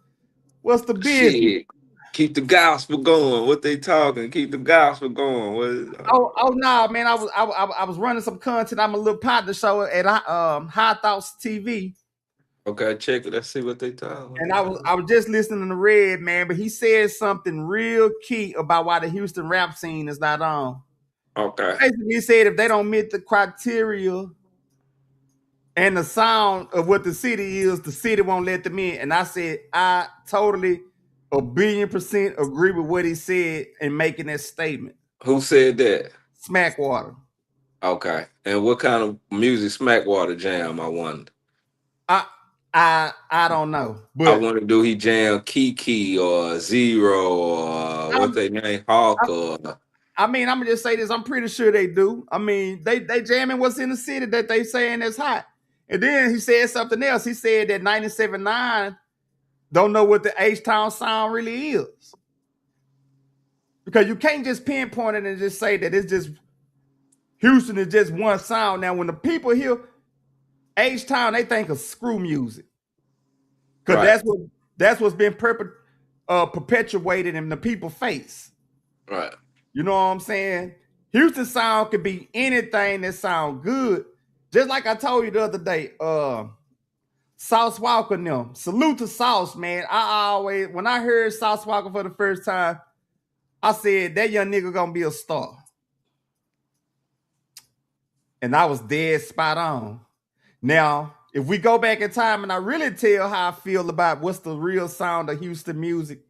What's the business? Shit. Keep the gospel going. What they talking? Keep the gospel going. Oh nah, man. I was running some content. I'm a little partner show at High Thoughts TV. Okay, check it. Let's see what they talking. And I was just listening to Red, man, but he said something real key about why the Houston rap scene is not on. Okay. Basically, he said if they don't meet the criteria and the sound of what the city is, the city won't let them in. And I said, I totally 1,000,000,000% agree with what he said in making that statement. Who said that? Smackwater. Okay. And what kind of music Smackwater jam, I wonder? I don't know. But I wonder, do he jam Kiki or Zero or what's their name? Hawk or... I mean, I'm gonna just say this. I'm pretty sure they do. I mean, they jamming what's in the city that they saying is hot. And then he said something else. He said that 97.9 don't know what the H-Town sound really is. Because you can't just pinpoint it and just say that it's just Houston is just one sound. Now, when the people hear H-Town, they think of screw music. Because that's what's been perpetuated in the people's face. Right. You know what I'm saying? Houston sound could be anything that sound good. Just like I told you the other day, Sauce Walker and them. Salute to Sauce, man. When I heard Sauce Walker for the first time, I said, that young nigga gonna be a star. And I was dead spot on. Now, if we go back in time and I really tell how I feel about what's the real sound of Houston music,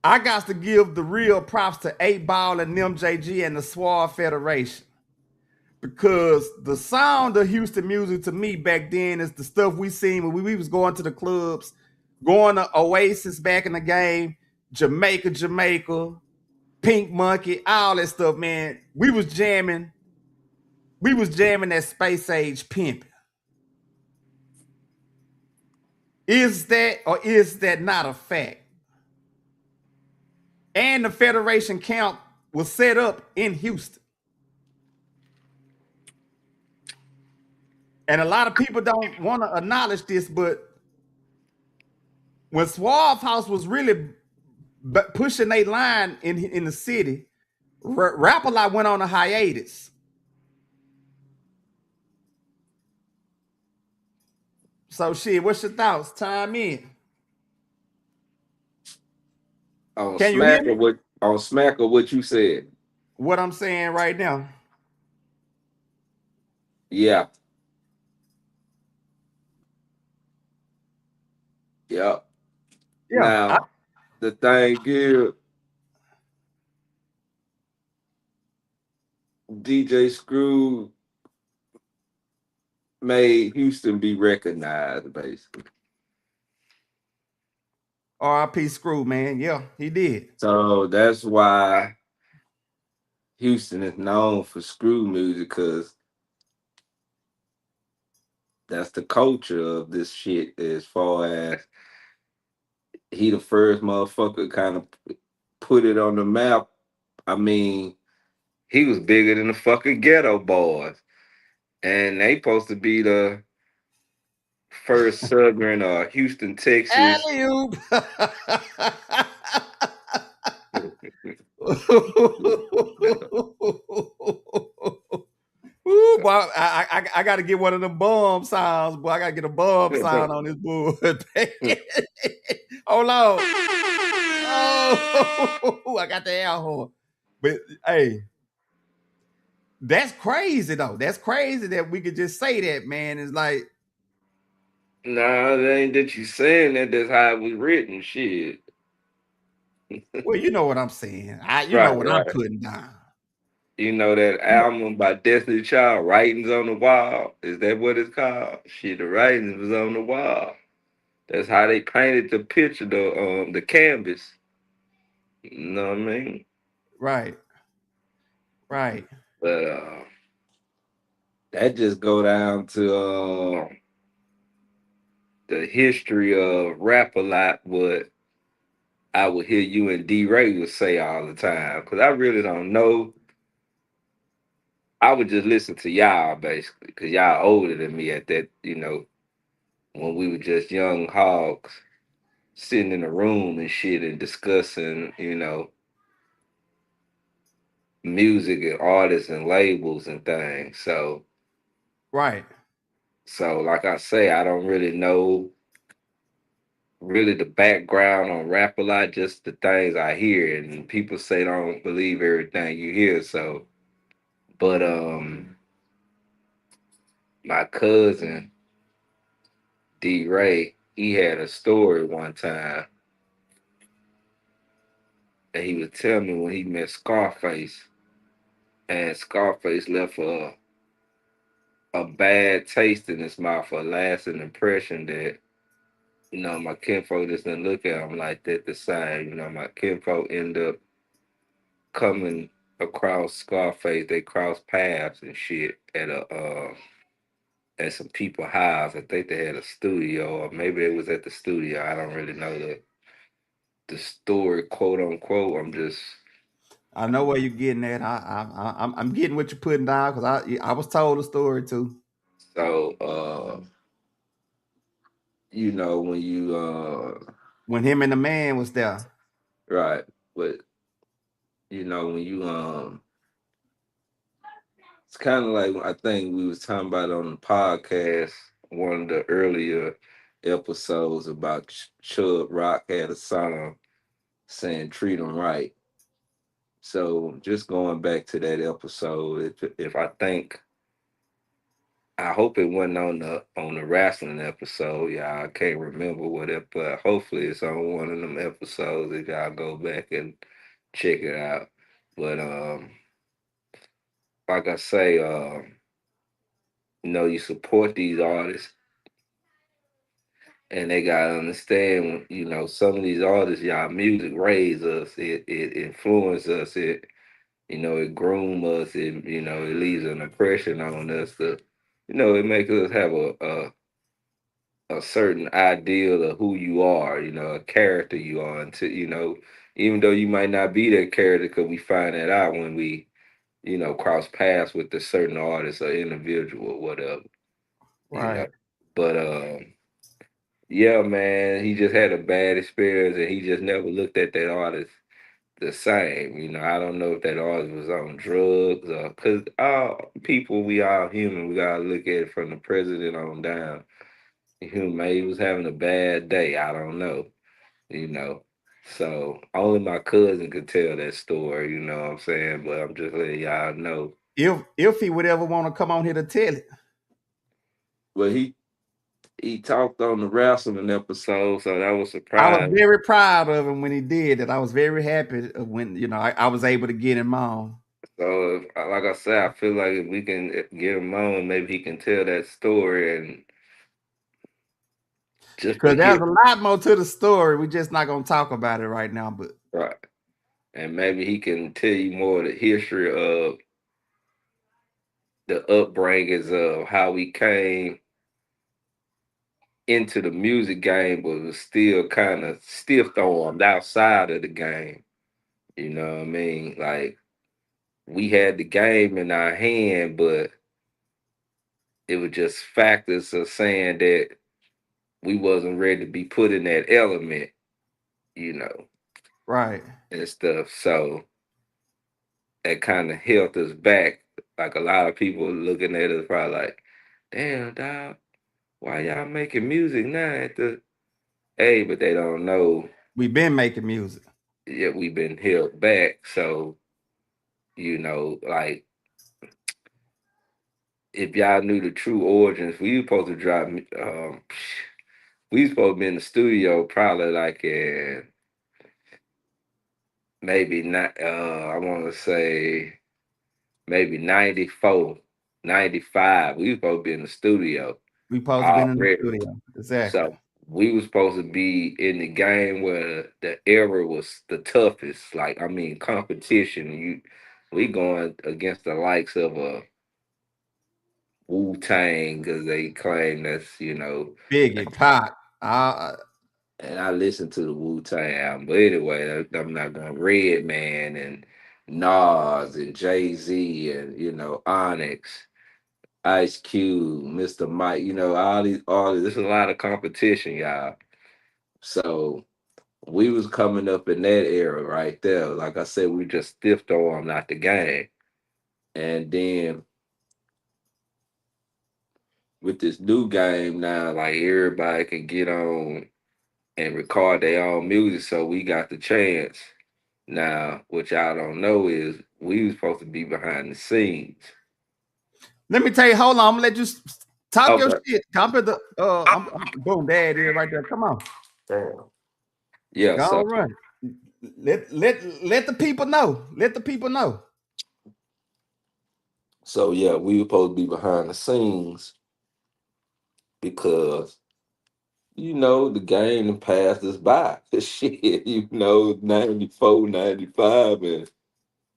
I got to give the real props to 8Ball and MJG and the Swab Federation. Because the sound of Houston music to me back then is the stuff we seen when we was going to the clubs, going to Oasis back in the game, Jamaica, Pink Monkey, all that stuff, man. We was jamming that space age pimping. Is that or is that not a fact? And the Federation camp was set up in Houston. And a lot of people don't want to acknowledge this, but when Suave House was really pushing a line in the city, Rap-A-Lot went on a hiatus. So shit, what's your thoughts? Time in. On Can Smack you hear me? on Smack or what you said? What I'm saying right now. Yeah. Yep. Yeah. Now, the thing is, DJ Screw made Houston be recognized, basically. R.I.P. Screw, man. Yeah, he did. So that's why Houston is known for screw music, because that's the culture of this shit, as far as he the first motherfucker kind of put it on the map. I mean, he was bigger than the fucking Ghetto Boys. And they supposed to be the first Southern Houston, Texas. Alley-oop. Ooh, boy, I got to get one of them bomb sounds, boy. I got to get a bomb sound on this board. Hold on. Oh, I got the air horn. But hey, that's crazy though. That's crazy that we could just say that, man. It's like, nah, it ain't that you saying that. That's how it was written. Shit. Well, you know what I'm saying. You Right, know what right. I'm putting down. You know that album by Destiny Child, Writings on the Wall? Is that what it's called? Shit, the writings was on the wall. That's how they painted the picture, the canvas. You know what I mean? Right. Right. But that just go down to the history of rap a lot, what I would hear you and D Ray would say all the time. Cause I really don't know. I would just listen to y'all basically, cause y'all older than me at that, when we were just young hogs sitting in a room and shit and discussing, music and artists and labels and things. Right. So like I say, I don't really know really the background on rap a lot, just the things I hear, and people say don't believe everything you hear. So, but my cousin D Ray, he had a story one time that he was telling me when he met Scarface, and Scarface left a bad taste in his mouth, a lasting impression that my kinfolk just didn't look at him like that the same. My kinfolk end up coming across Scarface. They crossed paths and shit at some people house. I think they had a studio, or maybe it was at the studio. I don't really know the story, quote unquote. I know where you're getting at. I'm getting what you're putting down because I was told a story too. So when you when him and the man was there. Right. But when you it's kind of like I think we was talking about on the podcast, one of the earlier episodes about Chub Rock had a song saying treat them right. So just going back to that episode, if I think, I hope it wasn't on the wrestling episode. Yeah, I can't remember what it, but hopefully it's on one of them episodes if y'all go back and check it out. But like I say, you support these artists, and they gotta understand, some of these artists, y'all music raised us, it influenced us, it groom us, it leaves an impression on us. It makes us have a certain ideal of who you are, a character you are, even though you might not be that character, because we find that out when we, cross paths with a certain artist or individual or whatever. Right. But yeah, man, he just had a bad experience, and he just never looked at that artist the same. I don't know if that artist was on drugs, or because all people, we all human. We gotta look at it from the president on down. Maybe he was having a bad day. I don't know. So only my cousin could tell that story. You know what I'm saying? But I'm just letting y'all know. If he would ever want to come on here to tell it. Well, he talked on the wrestling episode, so that was I surprising. was very proud of him when he did it. I was very happy when I was able to get him on. So, like I said, I feel like if we can get him on, maybe he can tell that story, and just because there's a lot more to the story. We're just not gonna talk about it right now, but right, and maybe he can tell you more of the history of the upbringings of how we came into the music game, but was still kind of stiff-armed outside of the game. You know what I mean? Like, we had the game in our hand, but it was just factors of saying that we wasn't ready to be put in that element, right, and stuff. So that kind of held us back. Like, a lot of people looking at us probably like, damn, dog, why y'all making music now at the but they don't know. We've been making music. Yeah, we've been held back. So, like, if y'all knew the true origins, we were supposed to drop. We were supposed to be in the studio probably like in maybe not. I want to say maybe 94, 95. We were supposed to be in the studio. We supposed to be in the studio. Exactly. So we were supposed to be in the game where the era was the toughest. Like, I mean, competition. We going against the likes of Wu-Tang because they claim that's, you know, Biggie, Pac. and I listened to the Wu-Tang album. But anyway, I'm not gonna Redman and Nas and Jay-Z and, you know, Onyx, Ice Cube, Mr. Mike, you know, all these, there's a lot of competition, y'all. So we was coming up in that era right there. Like I said, we just stiffed arm out the game. And then with this new game now, like everybody can get on and record their own music. So we got the chance. Now, what y'all don't know is we was supposed to be behind the scenes. Let me tell you, hold on, I'm gonna let you talk your Okay. shit. Come at the boom, there it is right there. Come on. Yeah, Go so on, run. Let the people know. Let the people know. so yeah, we were supposed to be behind the scenes because you know the game done passed us by. Shit, you know, 94, 95,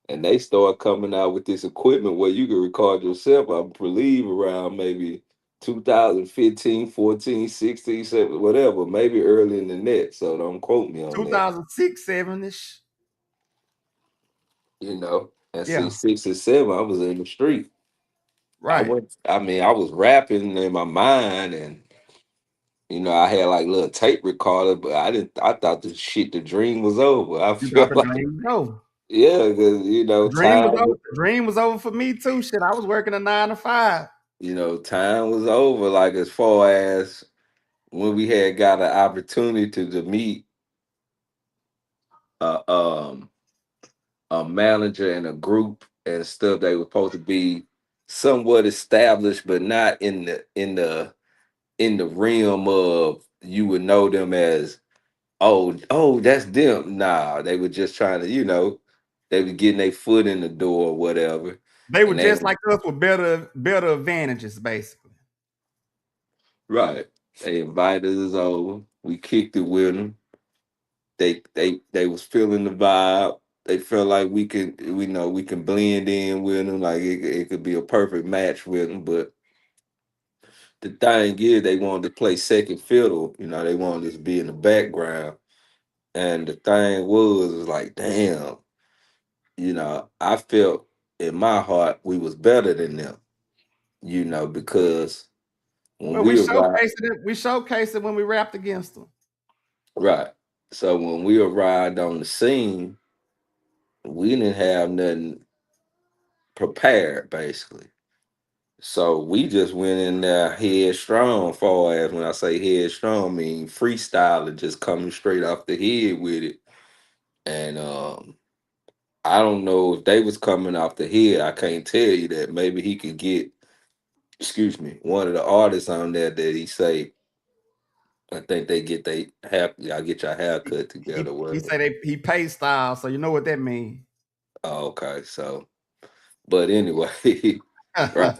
and they start coming out with this equipment where you can record yourself, I believe around maybe 2015, 14, 16, 17, whatever, maybe early in the net. So don't quote me on that. 2006, 7-ish. You know, and Yeah. 6 and 7, I was in the street. Right. I mean, I was rapping in my mind, and you know, I had like little tape recorder, but I thought the dream was over. I You thought felt the like, dream was over. yeah, because you know, The dream was time, over. The dream was over for me too. Shit, I was working a 9 to 5. you know, time was over. Like as far as when we had got an opportunity to meet uh, um a manager and a group and stuff, they were supposed to be somewhat established, but not in the realm of you would know them as oh that's them. Nah, they were just trying to, you know, they were getting their foot in the door or whatever. They were And they just like us with better advantages, basically. right. They invited us over. We kicked it with them. They was feeling the vibe. They felt like we know we can blend in with them. Like it could be a perfect match with them. But the thing is, they wanted to play second fiddle. You know, they wanted us to be in the background. And the thing was like, damn, you know, I felt in my heart we was better than them. You know, because when Well, we we arrived, showcased it. We showcased it when we rapped against them. right. So when we arrived on the scene, we didn't have nothing prepared, basically. So we just went in there headstrong. Far as when I say headstrong, I mean freestyling, just coming straight off the head with it. And I don't know if they was coming off the head. I can't tell you that. Maybe he could get, excuse me, one of the artists on there that he say, I think they get they hair, y'all get your haircut together. He Whatever. said he pay style, so you know what that means. Oh, okay, so, but anyway, right,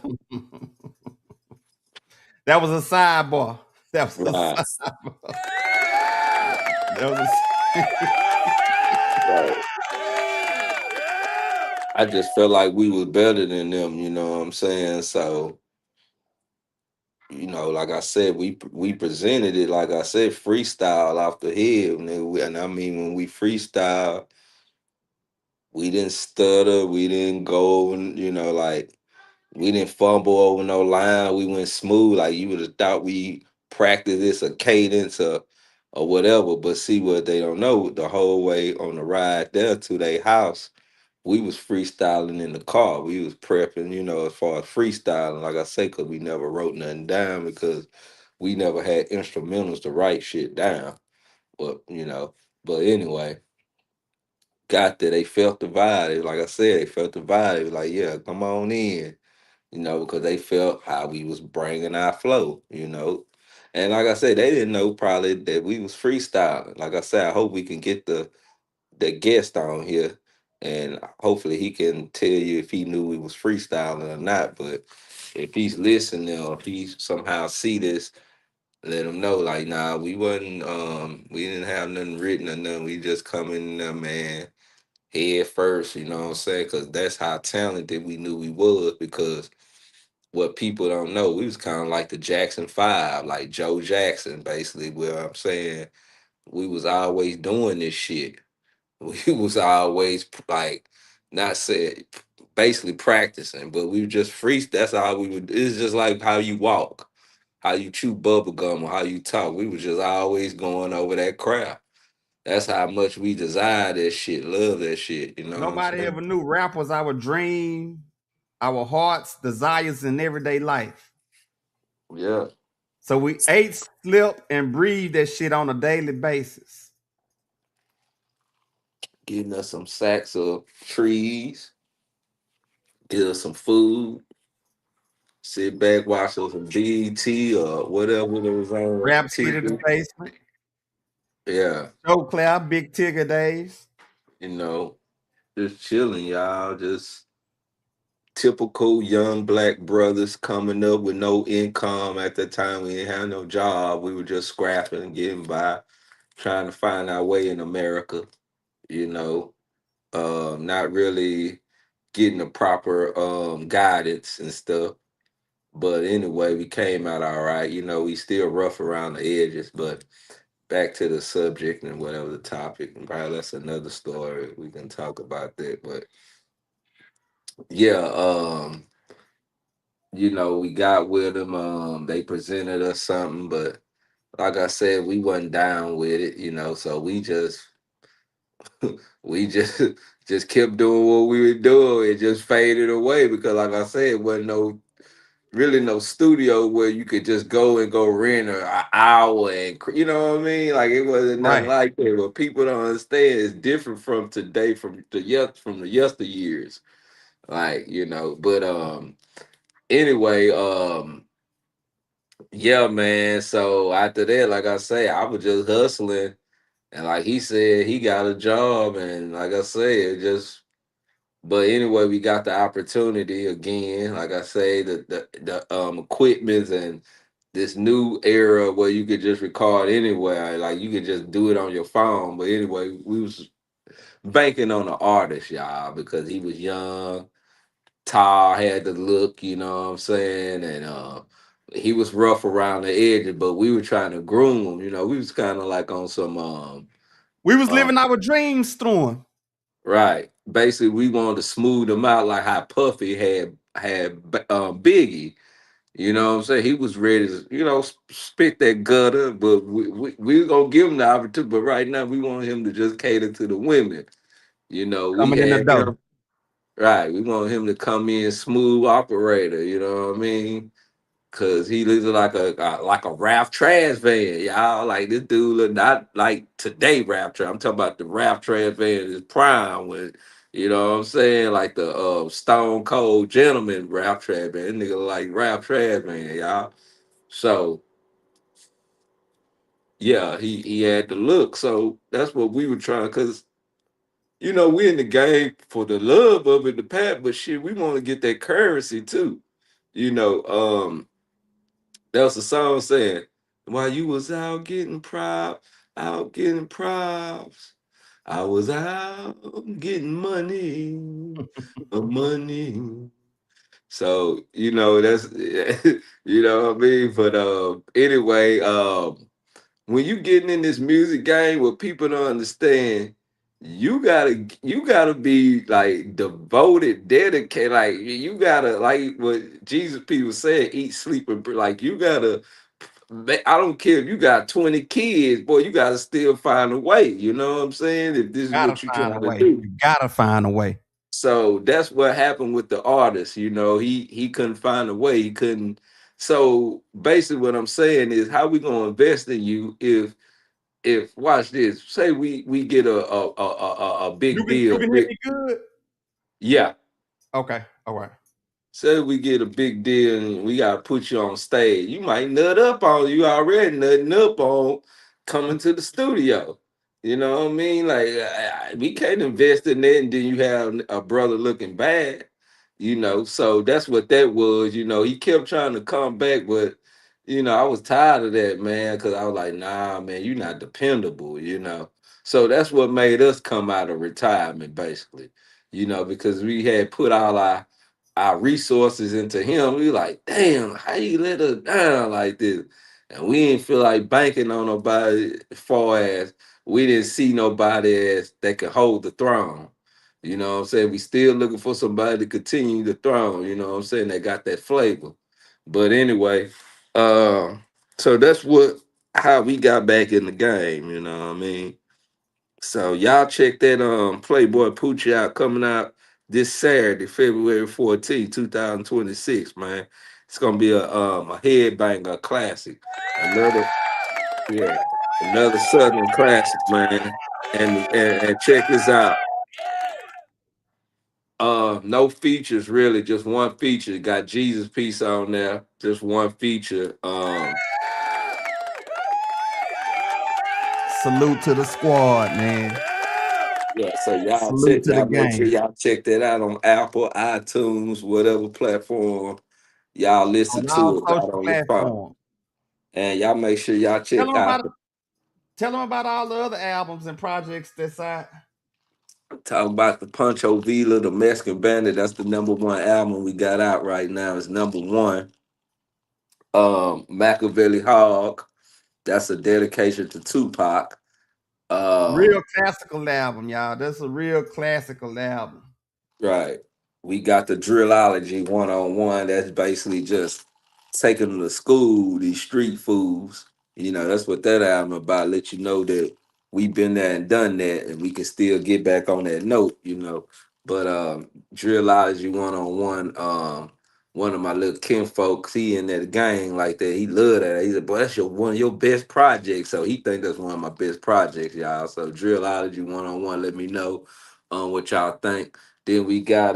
That was a sidebar. That was a right. sidebar. That was Right. I just felt like we was better than them, you know what I'm saying? So, you know, like I said, we presented it, like I said, freestyle off the head. And I mean, when we freestyle, we didn't stutter, we didn't go and, you know, like we didn't fumble over no line. We went smooth. Like you would have thought we practiced this a cadence or whatever. But see what they don't know, the whole way on the ride there to their house, we was freestyling in the car. We was prepping, you know, as far as freestyling, like I say, because we never wrote nothing down because we never had instrumentals to write shit down. But you know, but anyway, got there. They felt the vibe. Like I said, they felt the vibe. They was like, yeah, come on in, you know, because they felt how we was bringing our flow, you know. And like I said, they didn't know probably that we was freestyling. Like I said, I hope we can get the guest on here, and hopefully he can tell you if he knew we was freestyling or not. But if he's listening or if he somehow see this, let him know like, nah, we wasn't we didn't have nothing written or nothing. We just come in there, man, head first, you know what I'm saying? Because that's how talented we knew we was, because what people don't know, we was kind of like the Jackson 5, like Joe Jackson, basically, where I'm saying we was always doing this shit. We was always like, not said, basically practicing, but we were just free. That's how we would. It's just like how you walk, how you chew bubble gum, or how you talk. We was just always going over that crap. That's how much we desire that shit, love that shit. You know what I'm Nobody saying? ever knew rap was our dream, our hearts, desires in everyday life. Yeah. So we ate, slept, and breathed that shit on a daily basis. Getting us some sacks of trees, get us some food, sit back, watch us some BET or whatever that was on Rap City the TV. Basement. Yeah. Joe Claire, Big Tigger days. You know, just chilling, y'all. Just typical young black brothers coming up with no income at the time. We didn't have no job. We were just scrapping and getting by, trying to find our way in America, you know. Not really getting the proper guidance and stuff. But anyway, we came out all right. You know, we still rough around the edges, but back to the subject and whatever the topic, and probably that's another story. We can talk about that. But yeah, you know, we got with them. They presented us something, but like I said, we wasn't down with it, you know, so we just we just kept doing what we were doing. It just faded away because like I said, it wasn't no really no studio where you could just go and go rent an hour and you know what I mean? Like it wasn't nothing Right. like that. What people don't understand is different from today, from the yesteryears. Like, you know, but anyway, yeah, man. So after that, like I say, I was just hustling. And like he said, he got a job. And like I say, it just but anyway, we got the opportunity again. Like I say, the equipment and this new era where you could just record anywhere. Like you could just do it on your phone. But anyway, we was banking on the artist, y'all, because he was young, tall, had the look, you know what I'm saying? And he was rough around the edges, but we were trying to groom him, you know. We was kind of like on some We was living our dreams through him. right. Basically, we wanted to smooth him out like how Puffy had Biggie. You know what I'm saying? He was ready to, you know, spit that gutter, but we gonna give him the opportunity. But right now, we want him to just cater to the women. You know, we Coming in the had door. him right. We want him to come in smooth operator. You know what I mean? Cause he looks like a Ralph Trash van, y'all. Like this dude look not like today Ralph Trash. I'm talking about the Ralph Trash van is prime when you know what I'm saying, like the Stone Cold Gentleman Ralph Trash van. This nigga like Ralph Trash van, y'all. So yeah, he had the look. So that's what we were trying, cause you know we in the game for the love of it, the pat, but shit, we want to get that currency too. You know, there was a song saying, while you was out getting props, I was out getting money, money. So, you know, that's you know what I mean? But anyway, when you getting in this music game where people don't understand, you gotta be like devoted, dedicated. Like you gotta like what Jesus people said, eat, sleep, and like you gotta. I don't care if you got 20 kids, boy, you gotta still find a way. You know what I'm saying? If this is Gotta what you're find a trying to way. do. You gotta find a way. So that's what happened with the artist. You know, he couldn't find a way. He couldn't. So basically, what I'm saying is, how we gonna invest in you if watch this? Say we get a You big can deal. hear me good? Yeah. Okay. All right. Say we get a big deal and we gotta put you on stage. You might nut up on you already nutting up on coming to the studio. You know what I mean? Like we can't invest in that, and then you have a brother looking bad. You know, so that's what that was. You know, he kept trying to come back, but you know, I was tired of that, man, because I was like, nah, man, you're not dependable. You know, so that's what made us come out of retirement, basically. You know, because we had put all our resources into him. We like, damn, how you let us down like this? And we didn't feel like banking on nobody as far as we didn't see nobody as that could hold the throne. You know what I'm saying? We still looking for somebody to continue the throne, you know what I'm saying? They got that flavor. But anyway, so that's how we got back in the game, you know what I mean? So y'all check that Playboy Poochie out, coming out this Saturday, February 14th, 2026, man. It's gonna be a headbanger, a classic. Another another Southern classic, man. And check this out. No features really, just one feature. Got Jesus Piece on there, just one feature. Salute to the squad, man. Yeah, so y'all Salute to the make sure game. y'all check that out on Apple, iTunes, whatever platform y'all listen On all to it out social on your phone. platforms. And y'all make sure y'all Tell check out them about all the other albums and projects that's out. talk about the Pancho Villa, the Mexican Bandit. That's the #1 album we got out right now. It's #1. Machiavelli Hog. That's a dedication to Tupac. Real classical album, y'all. That's a real classical album. Right. We got the Drillology 101. That's basically just taking them to school, these street fools. You know, that's what that album about. Let you know that we've been there and done that, and we can still get back on that note, you know. But Drillology 101, one of my little kinfolks, he in that gang like that. He love that. He said, boy, that's one of your best projects. So he think that's one of my best projects, y'all. So Drillology 101, let me know what y'all think. Then we got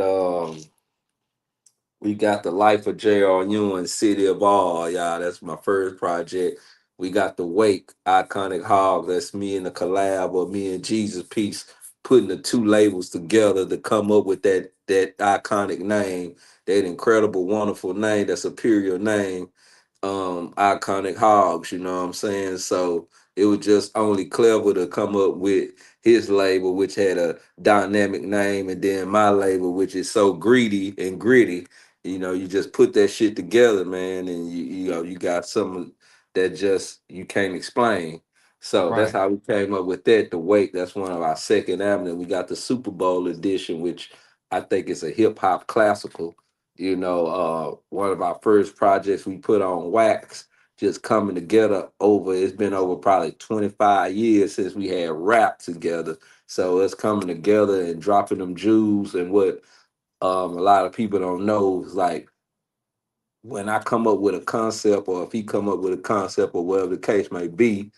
the Life of J.R. Ewing, City of All, y'all. That's my first project. We got the Wake, Iconic Hog. That's me and the collab, or me and Jesus Piece, putting the two labels together to come up with that iconic name, that incredible, wonderful name, that superior name, Iconic Hogs, you know what I'm saying? So it was just only clever to come up with his label, which had a dynamic name, and then my label, which is so greedy and gritty. You know, you just put that shit together, man, and you know, you got something that just you can't explain. So that's Right. how we came up with that. The Wake, that's one of our second albums. And we got the Super Bowl edition, which I think is a hip hop classical. You know, one of our first projects we put on wax, just coming together it's been over probably 25 years since we had rap together. So it's coming together and dropping them jewels. And what a lot of people don't know is, like, when I come up with a concept, or if he come up with a concept, or whatever the case may be,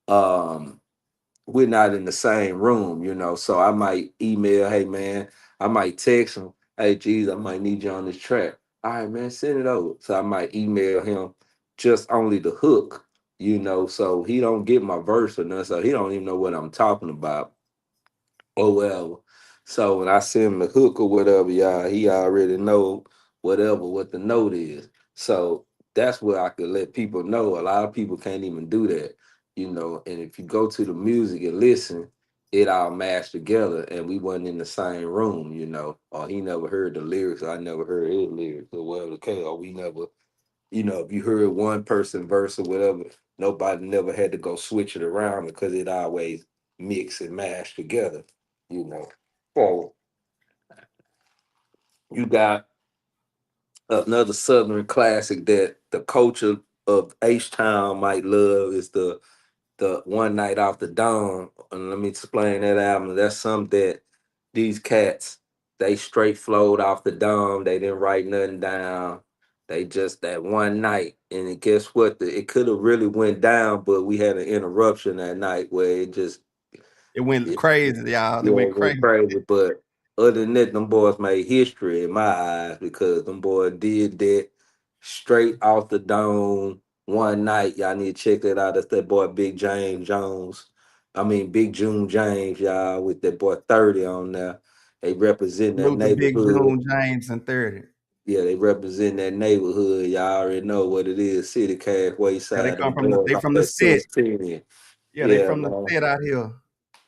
we're not in the same room, you know. So I might email, hey man, I might text him, hey geez, I might need you on this track. All right, man, send it over. So I might email him just only the hook, you know, so he don't get my verse or nothing. So he don't even know what I'm talking about. Oh well. So when I send him the hook or whatever, y'all, he already know what the note is. So that's where I could let people know. A lot of people can't even do that, you know. And if you go to the music and listen, it all mashed together, and we wasn't in the same room, you know. Or he never heard the lyrics, or I never heard his lyrics, or whatever the case. Or we never, you know, if you heard one person verse or whatever, nobody never had to go switch it around, because it always mix and mash together, you know. So you got another Southern classic that the culture of H-Town might love, is the One Night Off the Dome. And let me explain that album. That's something that these cats, they straight flowed off the dome. They didn't write nothing down. They just that one night. And guess what? It could have really went down, but we had an interruption that night where It went crazy, y'all. It yeah, went it went crazy. crazy. But other than that, them boys made history in my eyes, because them boys did that straight off the dome one night. Y'all need to check that out. That's that boy Big James Jones. I mean Big June James, y'all, with that boy 30 on there. They represent that Salute to Big neighborhood. June James and 30. Yeah, they represent that neighborhood. Y'all already know what it is. City Cash, Yeah, Wayside. they come Them from the, boys they off from the that set. 16. Yeah, they Yeah, from the man. set out here.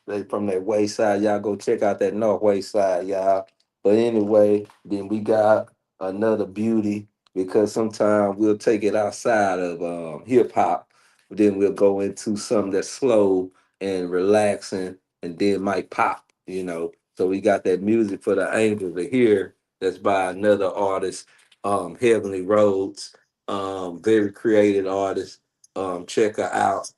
They from that Wayside. Y'all go check out that North Wayside, y'all. But anyway, then we got another beauty because sometimes we'll take it outside of hip hop, but then we'll go into something that's slow and relaxing and then might pop, you know. So we got that music for the angels to hear that's by another artist, Heavenly Roads, very creative artist. Check her out.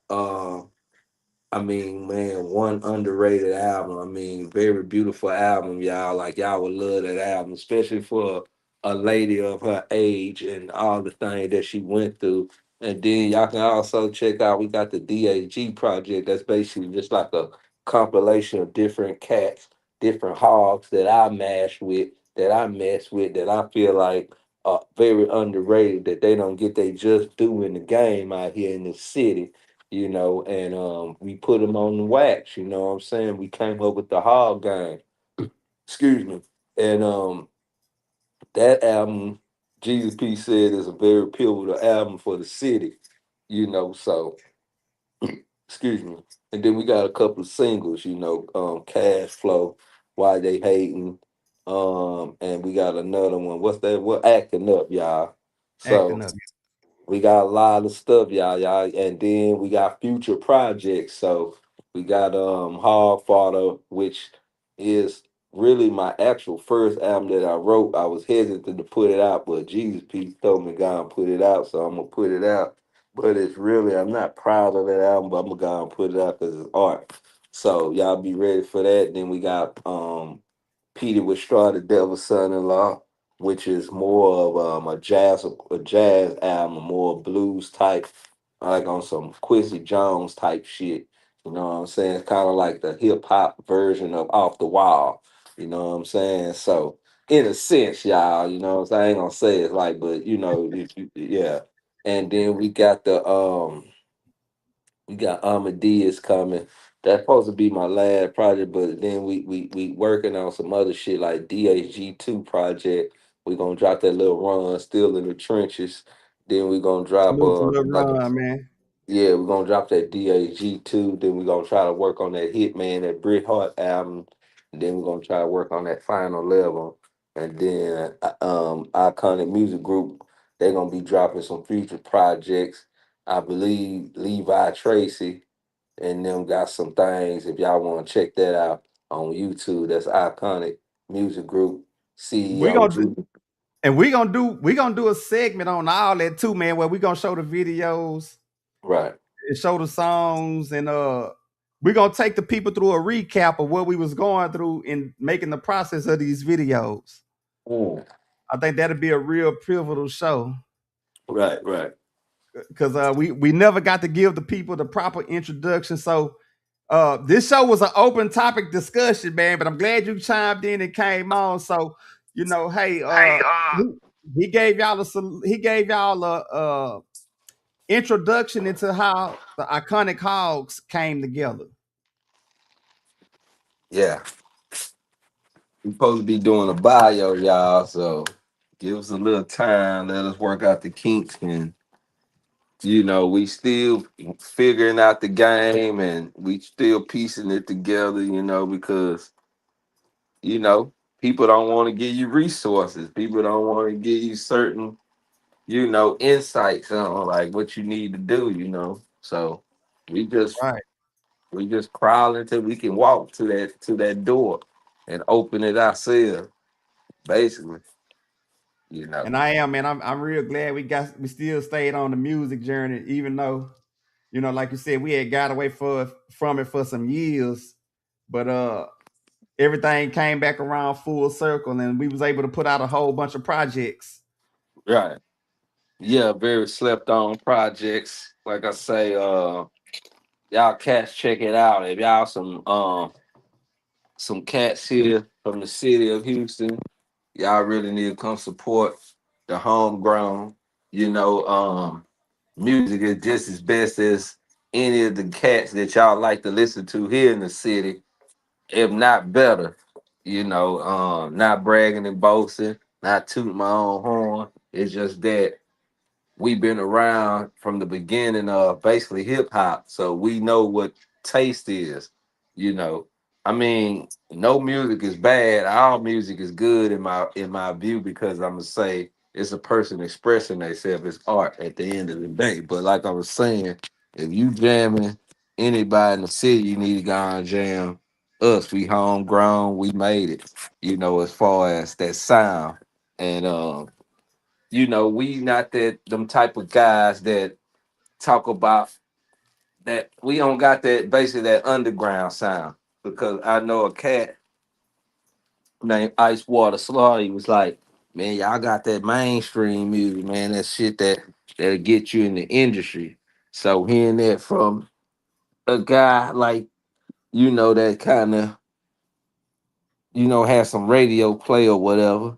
I mean, man, one underrated album. I mean, very beautiful album, y'all. Like y'all would love that album, especially for a lady of her age and all the things that she went through. And then y'all can also check out we got the DAG project. That's basically just like a compilation of different cats, different hogs that I mash with, that I mess with, that I feel like are very underrated, that they don't get they just do in the game out here in the city, you know, and we put them on the wax, you know what I'm saying? We came up with the hog gang, excuse me. And that album, Jesus P said, is a very pivotal album for the city, you know, so excuse me. And then we got a couple of singles, you know, Cash Flow, Why They Hating, and we got another one. What's that? We're Acting Up, y'all. So Acting up. we got a lot of stuff, y'all, and then we got future projects. So we got Hard Fodder, which is really my actual first album that I wrote. I was hesitant to put it out, but Jesus P told me go and put it out, so I'm gonna put it out. But it's really I'm not proud of that album, but I'm gonna go and put it out because it's art. So y'all be ready for that. Then we got Peter with Straw, the Devil's Son-in-Law, which is more of a jazz album, more blues type, like on some Quincy Jones type shit. You know what I'm saying? It's kind of like the hip hop version of Off the Wall. You know what I'm saying? So in a sense, y'all, you know what I'm saying? I ain't gonna say it's like, but you know, yeah. And then we got Amadeus coming. That's supposed to be my last project, but then we working on some other shit like DHG2 project. We gonna drop that little run, Still in the Trenches. Then we gonna drop Salute to Lil like Ron, man. yeah, we're gonna drop that DHG2. Then we're gonna try to work on that Hitman, that Brit Hart album. And then we're gonna try to work on that Final Level. And then Iconic Music Group, they're gonna be dropping some future projects. I believe Levi Tracy and them got some things. If y'all want to check that out on YouTube, that's Iconic Music Group We CEO gonna do, Drew. and we gonna do a segment on all that too, man, where we gonna show the videos Right. and show the songs, and we're gonna take the people through a recap of what we was going through in making the process of these videos. Mm. I think that'd be a real pivotal show. Right, right. Because we never got to give the people the proper introduction. So this show was an open topic discussion, man. But I'm glad you chimed in and came on. So you know, hey, he gave y'all a introduction into how the Iconic Hogs came together. Yeah. We're supposed to be doing a bio, y'all. So give us a little time. Let us work out the kinks. And, you know, we still figuring out the game and we still piecing it together, you know, because, you know, people don't want to give you resources. People don't want to give you certain, you know, insights on like what you need to do, you know. So we just Right. we just crawl until we can walk to that door and open it ourselves, basically. You know. And I am, man. I'm real glad we still stayed on the music journey, even though, you know, like you said, we had got away from it for some years, but everything came back around full circle, and we was able to put out a whole bunch of projects. Right. Yeah, very slept on projects. Like I say, y'all cats check it out. If y'all some cats here from the city of Houston, y'all really need to come support the homegrown, you know, music is just as best as any of the cats that y'all like to listen to here in the city, if not better. You know, not bragging and boasting, not tooting my own horn. It's just that we've been around from the beginning of basically hip hop, so we know what taste is. You know, I mean, no music is bad. All music is good in my view because I'm gonna say it's a person expressing themselves. It's art at the end of the day. But like I was saying, if you jamming anybody in the city, you need to go and jam us. We homegrown. We made it. As far as that sound, and we not that them type of guys that talk about that. We don't got that basically that underground sound because I know a cat named Ice Water Slaughter. He was like, man, y'all got that mainstream music, man. That shit that'll get you in the industry. So hearing that from a guy like, that kind of, has some radio play or whatever,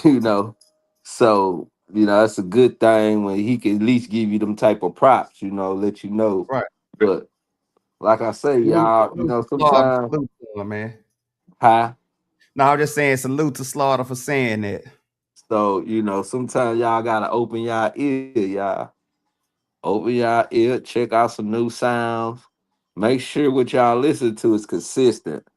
you know. So, that's a good thing when he can at least give you them type of props, let you know. Right. But like I say, y'all, sometimes Salute to him, man. hi. No, I'm just saying salute to Slaughter for saying that. So, sometimes y'all gotta open y'all ear, y'all. Open y'all ear, check out some new sounds. Make sure what y'all listen to is consistent.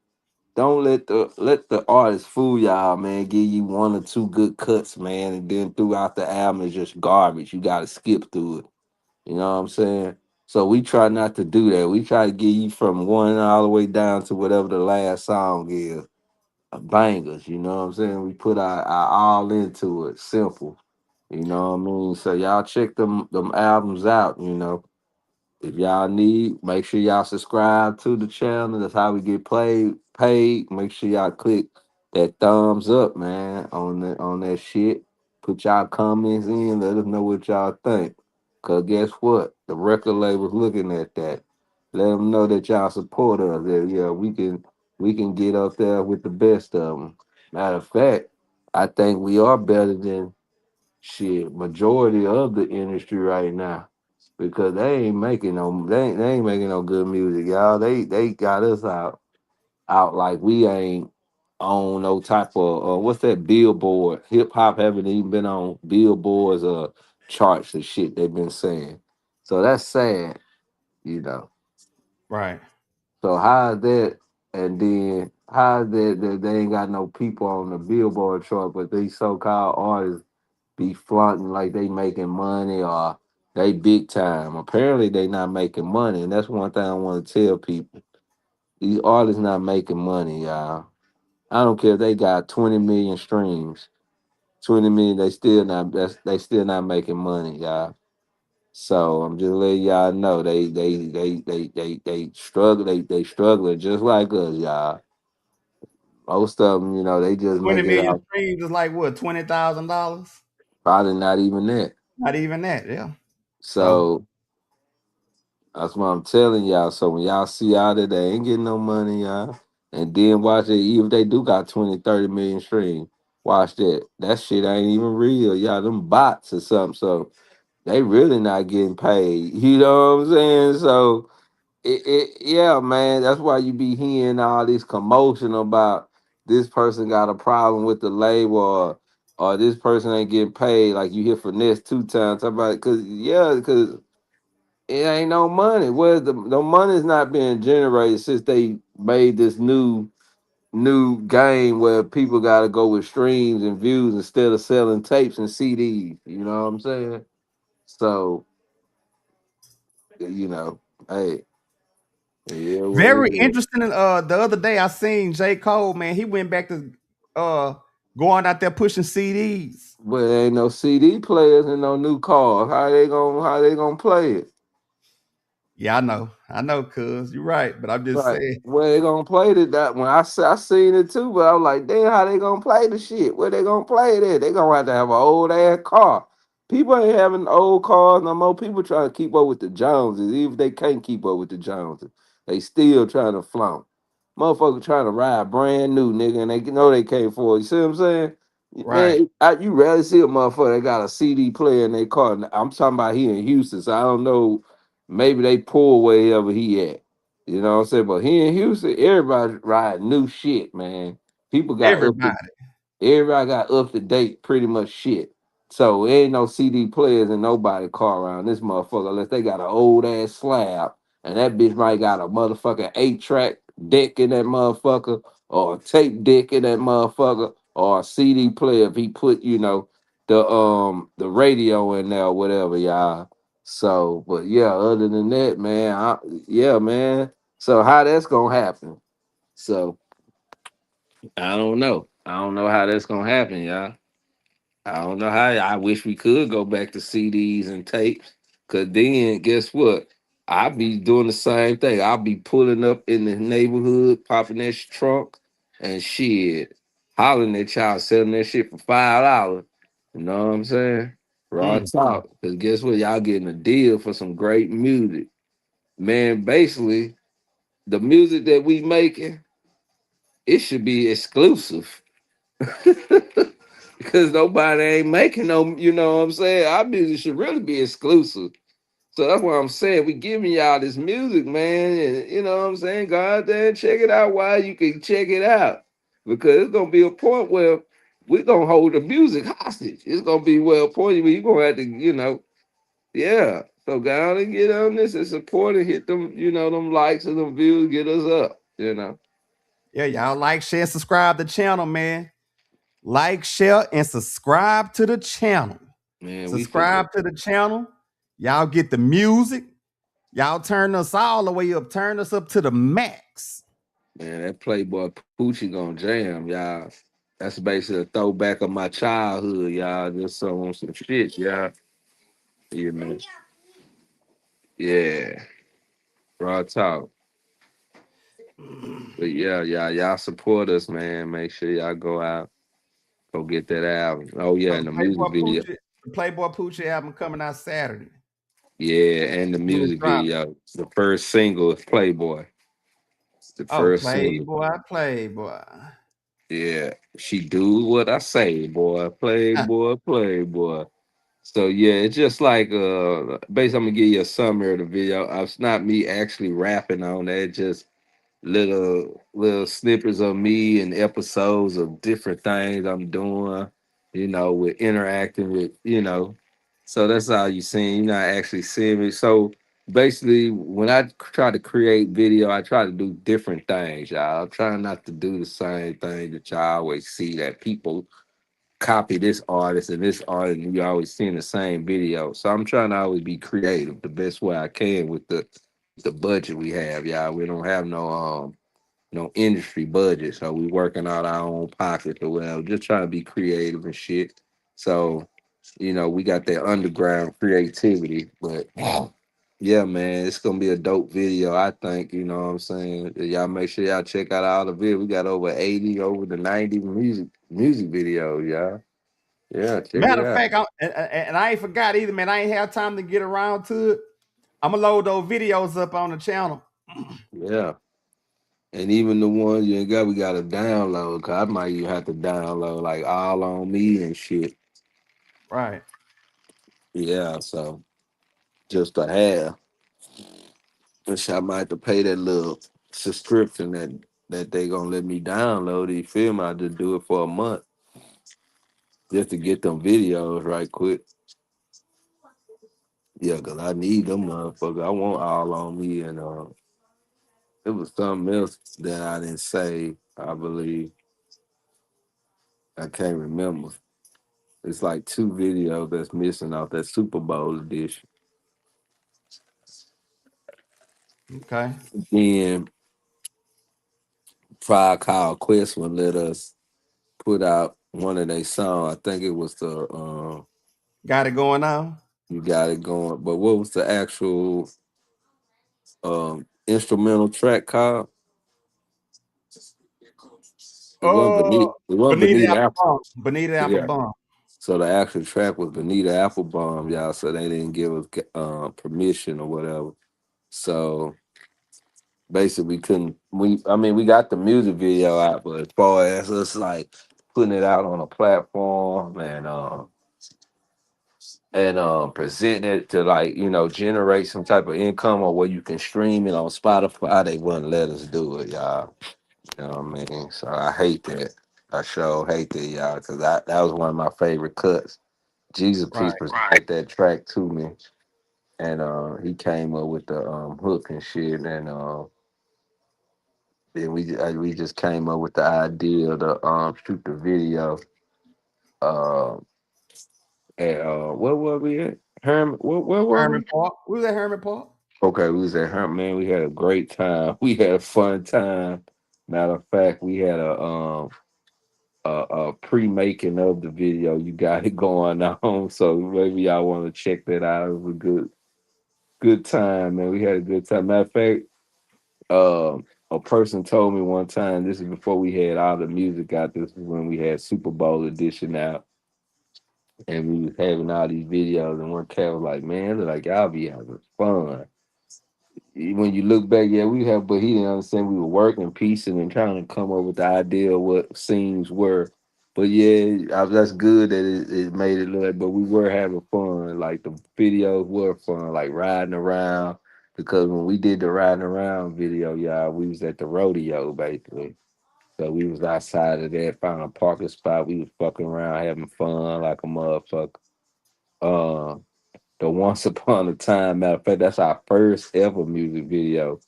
Don't let the artist fool y'all, man. Give you one or two good cuts, man, and then throughout the album is just garbage. You gotta skip through it. You know what I'm saying? So we try not to do that. We try to get you from one all the way down to whatever the last song is. Bangers, you know what I'm saying? We put our all into it. Simple. You know what I mean? So y'all check them albums out, If y'all need, make sure y'all subscribe to the channel. That's how we get paid. Make sure y'all click that thumbs up, man, on that shit. Put y'all comments in. Let us know what y'all think. Cause guess what? The record label's looking at that. Let them know that y'all support us. That yeah, we can get up there with the best of them. Matter of fact, I think we are better than shit majority of the industry right now because they ain't making no good music, y'all. They got us out like we ain't on no type of what's that billboard. Hip hop haven't even been on billboards or charts and shit they've been saying. So that's sad, you know. Right. So how is that? And then how is that they ain't got no people on the billboard chart, but these so-called artists be flaunting like they making money or they big time. Apparently they not making money, and that's one thing I want to tell people. These artists not making money, y'all. I don't care if they got 20 million streams. 20 million, they still not making money, y'all. So I'm just letting y'all know they struggle, they struggling just like us, y'all. Most of them, they just 20 make it million out. streams is like what, $20,000? Probably not even that. Not even that, yeah. So that's what I'm telling y'all. So when y'all see out there, they ain't getting no money, y'all. And then watch it, even if they do got 20, 30 million streams, watch that. That shit ain't even real. Y'all, them bots or something. So they really not getting paid. You know what I'm saying? So yeah, man, that's why you be hearing all this commotion about this person got a problem with the label or this person ain't getting paid. Like you hear finesse 2 times about it. Because it ain't no money. Where the money's not being generated since they made this new game where people got to go with streams and views instead of selling tapes and CDs. You know what I'm saying? So hey, yeah, what it Very is. interesting. The other day I seen J. Cole, man. He went back to going out there pushing CDs. But there ain't no CD players and no new cars. How they gonna play it? Yeah, I know, cuz you're right, but I'm just Right. saying. Where they gonna play that when I seen it too, but I was like, damn, how they gonna play the shit? Where they gonna play it at? They gonna have to have an old ass car. People ain't having old cars no more. People trying to keep up with the Joneses. Even if they can't keep up with the Joneses, they still trying to flaunt. Motherfucker trying to ride brand new, nigga, and they know they can't afford it. You see what I'm saying? Right. Man, you rarely see a motherfucker that got a CD player in their car. I'm talking about here in Houston, so I don't know. Maybe they pull wherever he at. You know what I'm saying? But here in Houston, everybody ride new shit, man. People got Everybody. everybody got up to date pretty much shit. So ain't no CD players in nobody car around this motherfucker unless they got an old ass slab and that bitch might got a motherfucking 8-track deck in that motherfucker, or a tape deck in that motherfucker, or a CD player if he put, you know, the radio in there or whatever, y'all. So, but yeah, other than that, man, yeah, man. So how that's gonna happen? So I don't know. I don't know how that's gonna happen, y'all. I don't know how. I wish we could go back to CDs and tapes, cause then guess what? I'll be doing the same thing. I'll be pulling up in the neighborhood, popping that trunk, and shit, hollering at y'all, selling that shit for $5. You know what I'm saying? Raw talk. Cause guess what? Y'all getting a deal for some great music, man. Basically, the music that we making, it should be exclusive. Because nobody ain't making no, you know what I'm saying? Our music should really be exclusive. So that's what I'm saying. We giving y'all this music, man. And you know what I'm saying? Go out there and check it out while you can check it out. Because it's gonna be a point where we're gonna hold the music hostage. It's gonna be a point where you're gonna have to, you know, yeah. So go out and get on this and support and hit them, you know, them likes and them views, get us up, you know. Yeah, y'all like, share, subscribe to the channel, man. Like, share, and subscribe to the channel. Man, subscribe to the channel. Y'all get the music. Y'all turn us all the way up. Turn us up to the max. Man, that Playboy Poochie gonna jam, y'all. That's basically a throwback of my childhood, y'all. Just on some shit, y'all. You know. Yeah. Raw talk. But yeah, y'all support us, man. Make sure y'all go out. Go get that album. Oh yeah, and the music video. The Playboy Poochie album coming out Saturday. Yeah, and the music video. The first single is Playboy. The first single. Playboy. Yeah. She do what I say, boy. Playboy. So yeah, it's just like basically I'm gonna give you a summary of the video. It's not me actually rapping on that, just little snippets of me and episodes of different things I'm doing, you know, with interacting with, you know. So that's all you seeing. You're not actually seeing me. So basically, when I try to create video, I try to do different things, y'all. I'm trying not to do the same thing that y'all always see that people copy this artist and this artist, and you always seeing the same video. So I'm trying to always be creative the best way I can with the budget we have, y'all. We don't have no industry budget, so we working out our own pockets or whatever. Just trying to be creative and shit. So, you know, we got that underground creativity, but yeah, man, it's gonna be a dope video. I think, you know what I'm saying. Y'all make sure y'all check out all the videos. We got over 80, over the 90 music videos, y'all. Yeah, check it Matter of out. fact, and I ain't forgot either, man. I ain't have time to get around to it. I'm gonna load those videos up on the channel. Yeah. And even the ones you ain't got, we gotta download. Cause I might even have to download like All on Me and shit. Right. Yeah, so just to have. Which I might have to pay that little subscription that they gonna let me download. You feel me? I just do it for a month. Just to get them videos right quick. Yeah, cause I need them motherfuckers. I want All on Me, and it was something else that I didn't say, I believe. I can't remember. It's like 2 videos that's missing off that Super Bowl edition. Okay. Then Tribe Called Quest would let us put out one of their songs. I think it was the Got it going on. You Got It Going. But what was the actual instrumental track called? It wasn't Benita. It wasn't Bonita Benita Apple. Applebum. Bonita Yeah. Applebum. So the actual track was Bonita Applebum, y'all. So they didn't give us permission or whatever. So basically, we couldn't. We got the music video out, but as far as us like putting it out on a platform and presenting it to, like, you know, generate some type of income or where you can stream it on Spotify, they wouldn't let us do it, y'all. You know what I mean? So I hate that. I sure hate that, y'all, because that was one of my favorite cuts. Jesus Peace presented that track to me, and he came up with the hook and shit, and then we just came up with the idea to shoot the video. Uh, at where were we at? Herman, where were Herman we? Park. We was at Herman Park. Okay, we was at Herman. Man, we had a great time. We had a fun time. Matter of fact, we had a pre-making of the video. You got it going on, so maybe y'all want to check that out. It was a good time, man. We had a good time. Matter of fact, a person told me one time. This is before we had all the music out. This is when we had Super Bowl edition out, and we was having all these videos. And one cat was like, "Man, it look like y'all be having fun." When you look back, yeah, we have, but he didn't understand we were working, piecing, and trying to come up with the idea of what scenes were. But yeah, that's good that it made it look like, but we were having fun. Like the videos were fun, like riding around. Because when we did the riding around video, y'all, we was at the rodeo basically. So we was outside of there, found a parking spot. We was fucking around, having fun like a motherfucker. Uh, the Once Upon a Time, matter of fact, that's our first ever music video.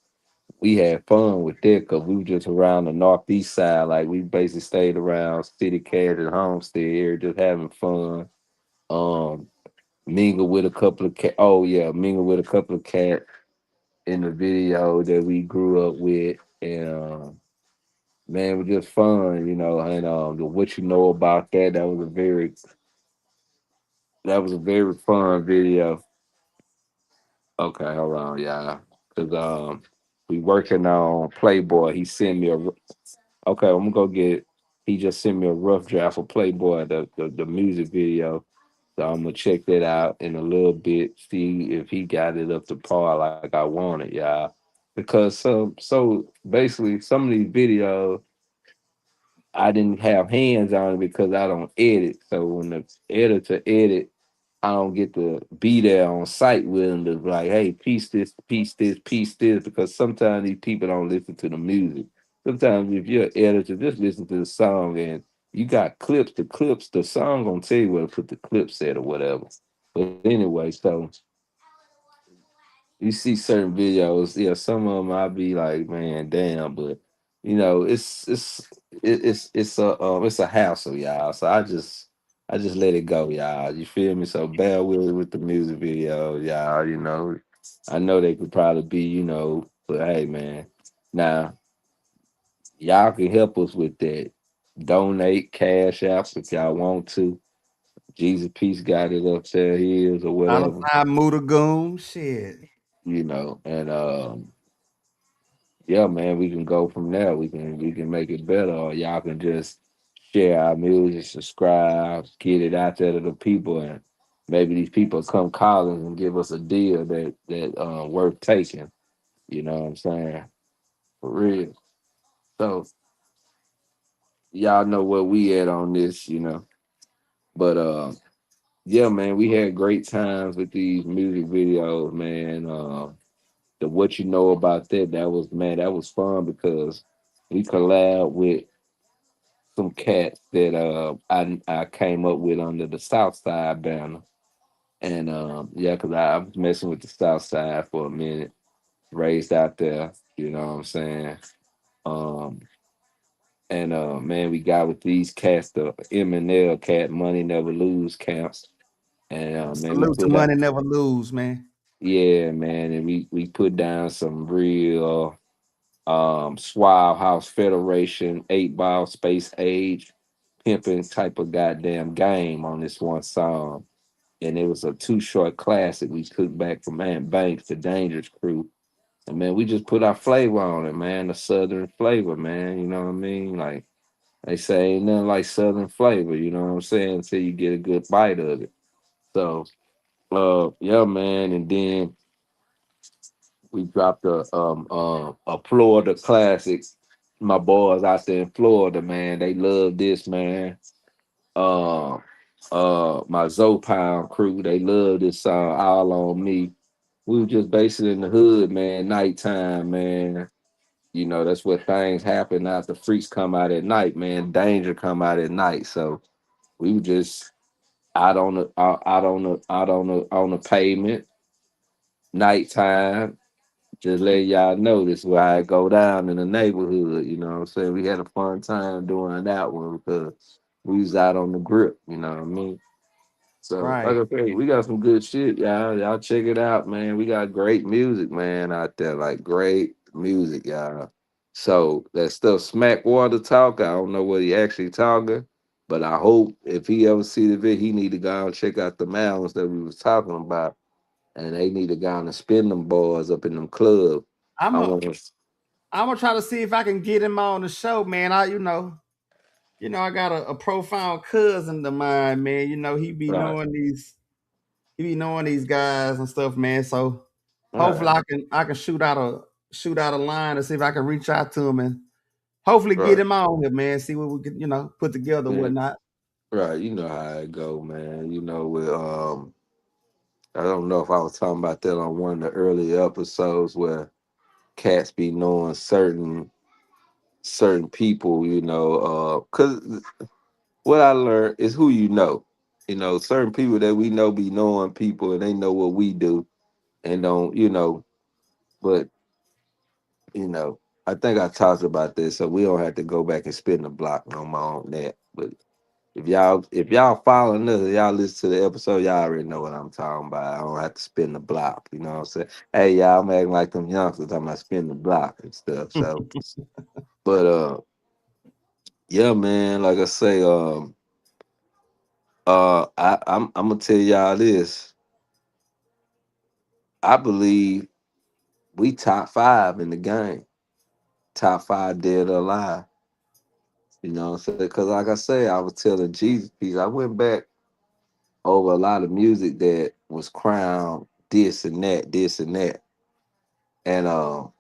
We had fun with that because we were just around the northeast side. Like we basically stayed around City Cash and Homestead area, just having fun. Um, mingle with a couple of cat. Oh yeah, mingle with a couple of cats in the video that we grew up with, and man, it was just fun, you know. And the What You Know About That, that was a very fun video. Okay, hold on, y'all. Cause we working on Playboy. He sent me okay, I'm gonna go get he just sent me a rough draft of Playboy, the music video. So I'm gonna check that out in a little bit, see if he got it up to par like I want it, y'all. Because so basically some of these videos I didn't have hands on it because I don't edit. So when the editor edit, I don't get to be there on site with them to be like, hey, piece this, piece this, piece this, because sometimes these people don't listen to the music. Sometimes if you're an editor, just listen to the song and you got clips, the song gonna tell you where to put the clips at or whatever. But anyway, so you see certain videos, yeah, some of them I'll be like, man, damn, but you know, it's a hassle, y'all. So I just let it go, y'all. You feel me? So bear with the music video, y'all. You know, I know they could probably be, but hey, man, now y'all can help us with that. Donate cash apps if y'all want to. Jesus Peace got it up there, his or whatever. Muda Goon, shit. And yeah, man, we can go from there. We can make it better, or y'all can just share our music, subscribe, get it out there to the people, and maybe these people come calling and give us a deal that worth taking. You know what I'm saying? For real. So y'all know where we at on this, But yeah, man, we had great times with these music videos, man. The What You Know About that was fun because we collab with some cats that I came up with under the South Side banner. And yeah, because I was messing with the South Side for a minute, raised out there, you know what I'm saying? Um and man, we got with these cats, the M&L cat, Money Never Lose camps. And man, we Salute to put out Money Never Lose, man. yeah, man, and we put down some real Swile House Federation, 8 Ball Space Age, pimping type of goddamn game on this one song. And it was a Too Short classic we took back from Ant Banks, the Dangerous Crew. And man, we just put our flavor on it, man, the Southern flavor, man. You know what I mean? Like they say, ain't nothing like Southern flavor, you know what I'm saying? Until you get a good bite of it. So, yeah, man. And then we dropped a Florida classic. My boys out there in Florida, man, they love this, man. Uh, my Zopound crew, they love this song, All on Me. We were just basically in the hood, man, nighttime, man. You know, that's where things happen after freaks come out at night, man. Danger come out at night. So we were just out on the pavement, nighttime, Just let y'all know this is why I go down in the neighborhood. You know what I'm saying? We had a fun time doing that one because we was out on the grip. You know what I mean? So, like Right. I say, we got some good shit, y'all. Y'all check it out, man. We got great music, man, out there. Like great music, y'all. So that stuff, Smack Water talk. I don't know what he actually talking, but I hope if he ever see the video, he need to go and check out the mountains that we was talking about, and they need to go and spin them boys up in them clubs. I'm I a, want to. I'm gonna try to see if I can get him on the show, man. I got a profound cousin of mine, man. He be Right. knowing these guys and stuff, man. So hopefully Right. I can shoot out a line and see if I can reach out to him and hopefully get Right. him on here, man. See what we can, put together and Yeah. whatnot. Right. You know how it go, man. With I don't know if I was talking about that on one of the early episodes where cats be knowing certain people, cause what I learned is who you know. Certain people that we know be knowing people and they know what we do and don't, but I think I talked about this, so we don't have to go back and spin the block no more on that. But if y'all following us, y'all listen to the episode, y'all already know what I'm talking about. I don't have to spin the block, you know what I'm saying? Hey, y'all, I'm acting like them youngsters talking about spin the block and stuff. So but yeah, man, like I say, I'm gonna tell y'all this. I believe we top 5 in the game. Top 5 dead or alive. You know what I'm saying? Because like I say, I was telling Jesus piece. I went back over a lot of music that was crowned this and that, this and that. And a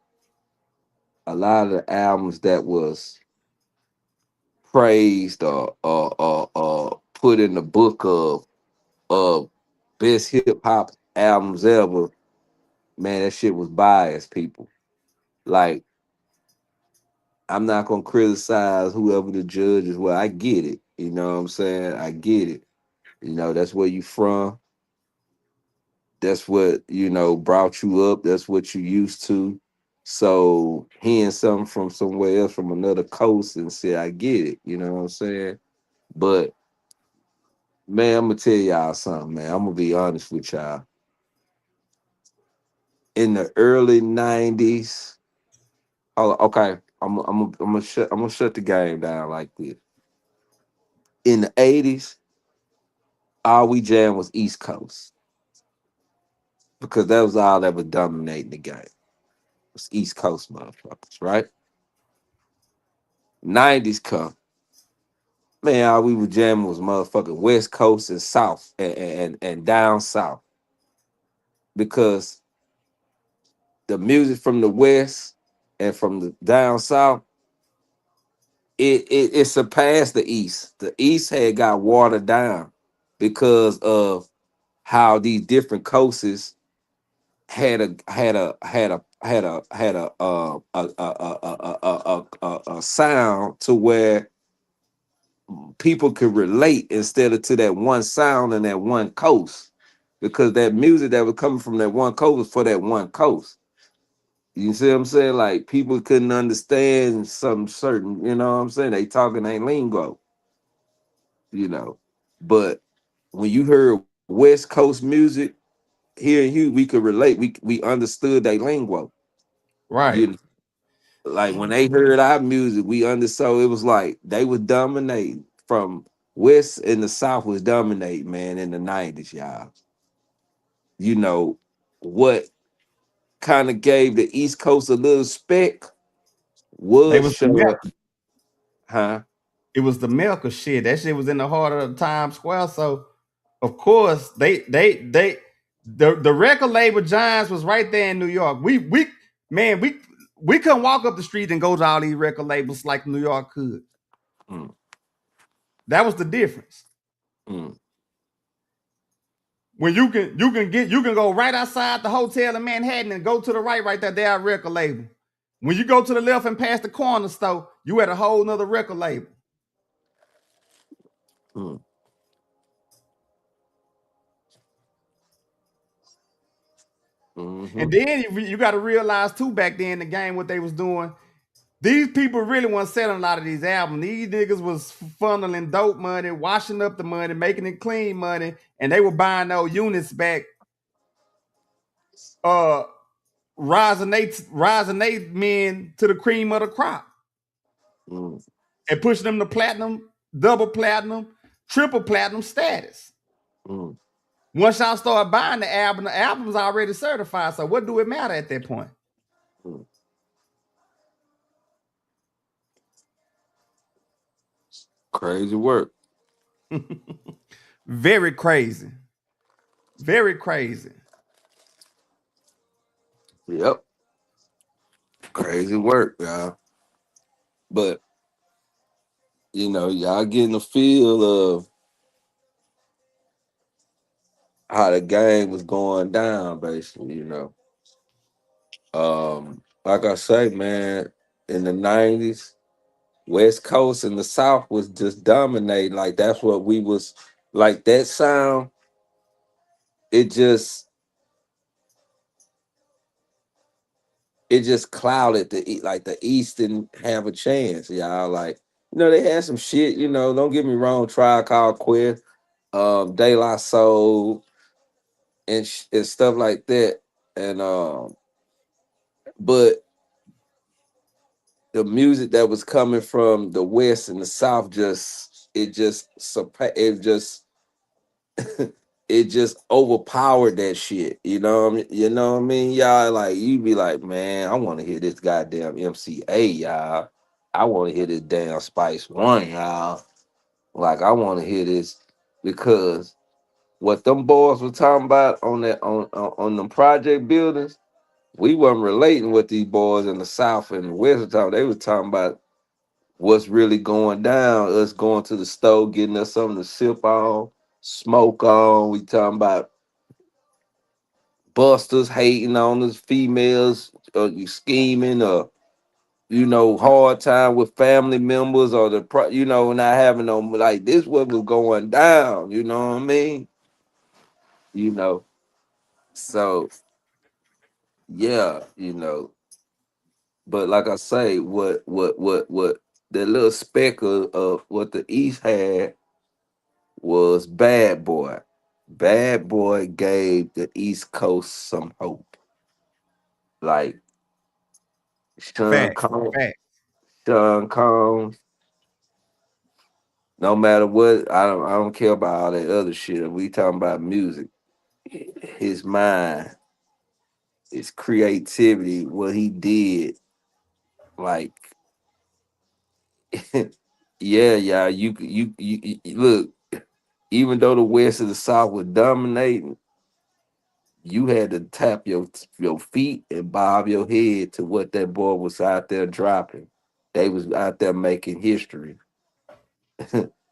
lot of the albums that was praised or put in the book of best hip hop albums ever, man, that shit was biased, people. Like, I'm not gonna criticize whoever the judge is. Well, I get it. You know what I'm saying? I get it. That's where you from. That's what, brought you up. That's what you used to. So hearing something from somewhere else from another coast and say, I get it. You know what I'm saying? But man, I'm gonna tell y'all something, man. I'm gonna be honest with y'all. In the early 90s, okay, I'm gonna shut the game down like this. In the 80s, all we jam was East Coast because that was all that was dominating the game. It was East Coast motherfuckers, right? 90s come. Man, all we were jamming was motherfucking West Coast and South and down South. Because the music from the West and from the down South, it surpassed the East. The East had got watered down because of how these different coasts had a sound to where people could relate instead of to that one sound and that one coast, because that music that was coming from that one coast was for that one coast. You see what I'm saying? Like people couldn't understand some certain, you know what I'm saying? They talking ain't lingo, But when you heard West Coast music here in Houston, we could relate. We understood their lingo. Right. Like when they heard our music, we understood it was like they was dominating from West and the South was dominating, man, in the 90s, y'all. What kind of gave the East Coast a little speck They was was the milk. huh? It was the milk of shit. That shit was in the heart of Times Square. So of course the record label giants was right there in New York. We couldn't walk up the street and go to all these record labels like New York could. Mm. That was the difference. Mm. When you can go right outside the hotel in Manhattan and go to the right there, they are record label. When you go to the left and past the corner store, you at a whole nother record label. Mm. And then you got to realize too, back then in the game, what they was doing. These people really weren't selling a lot of these albums. These niggas was funneling dope money, washing up the money, making it clean money, and they were buying those units back. Rising they men to the cream of the crop, and pushing them to platinum, double platinum, triple platinum status. Once y'all start buying the album's already certified. So what do it matter at that point? Crazy work. Very crazy. Very crazy. Yep. Crazy work, y'all. But you know, y'all getting a feel of how the game was going down, basically, you know. Like I say, man, in the 90s, West Coast and the South was just dominating. Like that's what we was like, that sound, it just clouded the East didn't have a chance, y'all. Like, you know, they had some shit, you know, don't get me wrong, Tribe Called Quest, De La Soul, and stuff like that. And but the music that was coming from the West and the South it just overpowered that shit. You know what I mean? Y'all, like, you be like, man, I want to hear this goddamn MCA, y'all. I want to hear this damn Spice One, y'all. Like, I want to hear this, because what them boys were talking about on that on them project buildings, we wasn't relating with these boys in the South and the West. They was talking about what's really going down, us going to the store, getting us something to sip on, smoke on. We talking about busters hating on us, females, you scheming, or, you know, hard time with family members, or you know, not having no, like, this what was going down, you know what I mean? You know, so yeah, you know, but like I say, what the little speck of what the East had was Bad Boy. Bad Boy gave the East Coast some hope. Like Sean Combs, no matter what, I don't care about all that other shit. We talking about music. His mind, his creativity, what he did, like, yeah, you look. Even though the West and the South were dominating, you had to tap your feet and bob your head to what that boy was out there dropping. They was out there making history.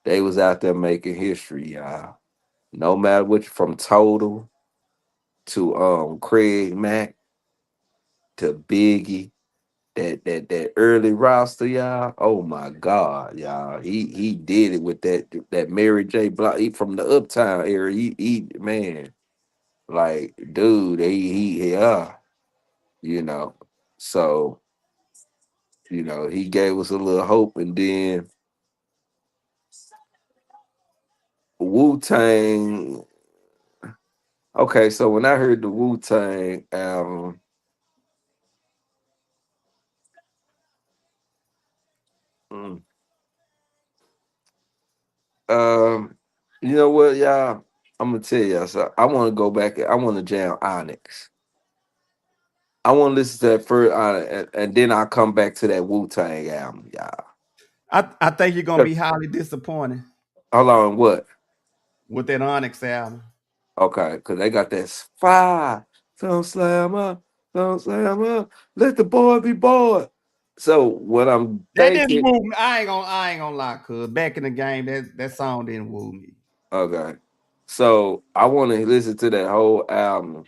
They was out there making history, y'all. No matter what, from Total to Craig Mack to Biggie, that early roster, y'all. Oh my God, y'all. He did it with that Mary J. Blige from the Uptown era. He man, like, dude, yeah, you know. So, you know, he gave us a little hope, and then Wu-Tang. Okay, so when I heard the Wu-Tang album, you know what, y'all? I'm gonna tell y'all. So I want to go back. I want to jam Onyx. I want to listen to that first, and then I'll come back to that Wu-Tang album, y'all. I think you're gonna be highly disappointed. Hold on, what? With that Onyx album. Okay, because they got that fire. Don't slam up, let the boy be boy. So what I'm that thinking, didn't woo me. I ain't gonna lie, cuz back in the game, that song didn't woo me. Okay, so I want to listen to that whole album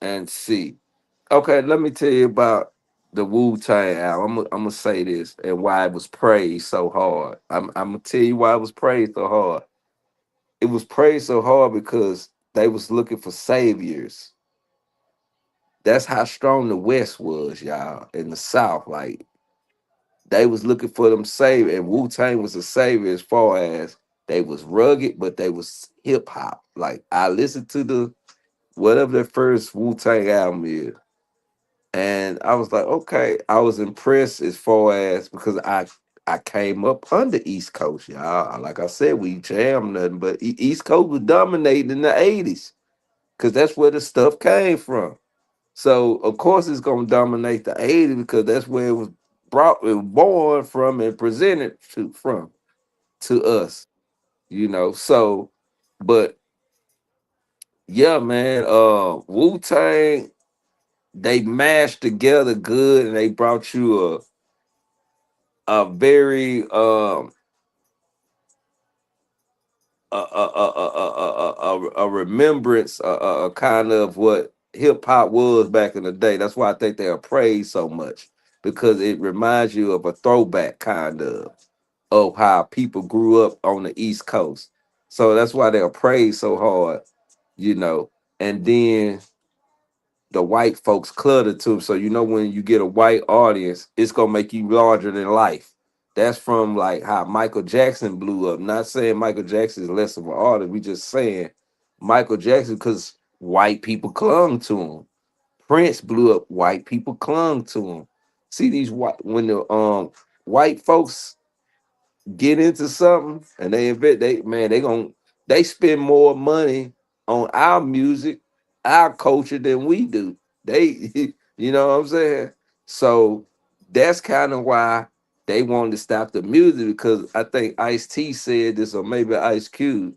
and see. Okay, let me tell you about the Wu-Tang album. I'm gonna say this and why it was praised so hard. I'm gonna tell you why it was praised so hard. It was praised so hard because they was looking for saviors. that's how strong the West was, y'all, in the South. Like they was looking for them savior, and Wu-Tang was a savior as far as they was rugged, but they was hip hop. Like I listened to the whatever their first Wu-Tang album is, and I was like, okay, I was impressed as far as because I came up on the East Coast, y'all. Like I said, we jammed nothing, but East Coast was dominating in the 80s because that's where the stuff came from. So of course it's gonna dominate the 80s because that's where it was born from and presented to us, you know. So, but yeah, man, Wu-Tang, they mashed together good and they brought you a very a remembrance, a kind of what hip hop was back in the day. That's why I think they are praised so much because it reminds you of a throwback kind of how people grew up on the East Coast. So that's why they're praised so hard, you know. And then the white folks clutter too. So you know when you get a white audience, it's gonna make you larger than life. That's from like how Michael Jackson blew up. Not saying Michael Jackson is less of an artist. We just saying Michael Jackson because white people clung to him. Prince blew up. White people clung to him. See these white when the white folks get into something and they invent they spend more money on our music, our culture than we do. They you know what I'm saying? So that's kind of why they wanted to stop the music because I think Ice-T said this or maybe Ice Cube.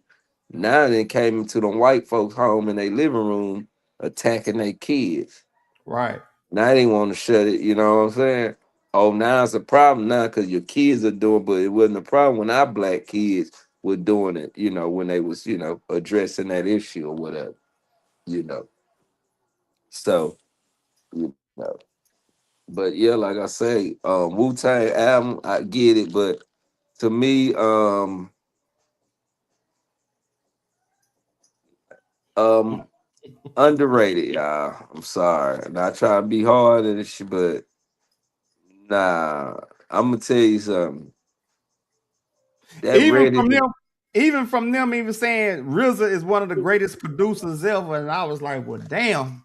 Now they came into the white folks' home in their living room attacking their kids. Right. Now they want to shut it, you know what I'm saying? Oh, now it's a problem now because your kids are doing, but it wasn't a problem when our black kids were doing it, you know, when they was, you know, addressing that issue or whatever, you know. So, you know. But yeah, like I say, Wu-Tang album, I get it, but to me, underrated, y'all. I'm sorry. Not trying to be hard and shit, but nah, I'm gonna tell you something. That Even ready from to them, even saying RZA is one of the greatest producers ever, and I was like, well, damn,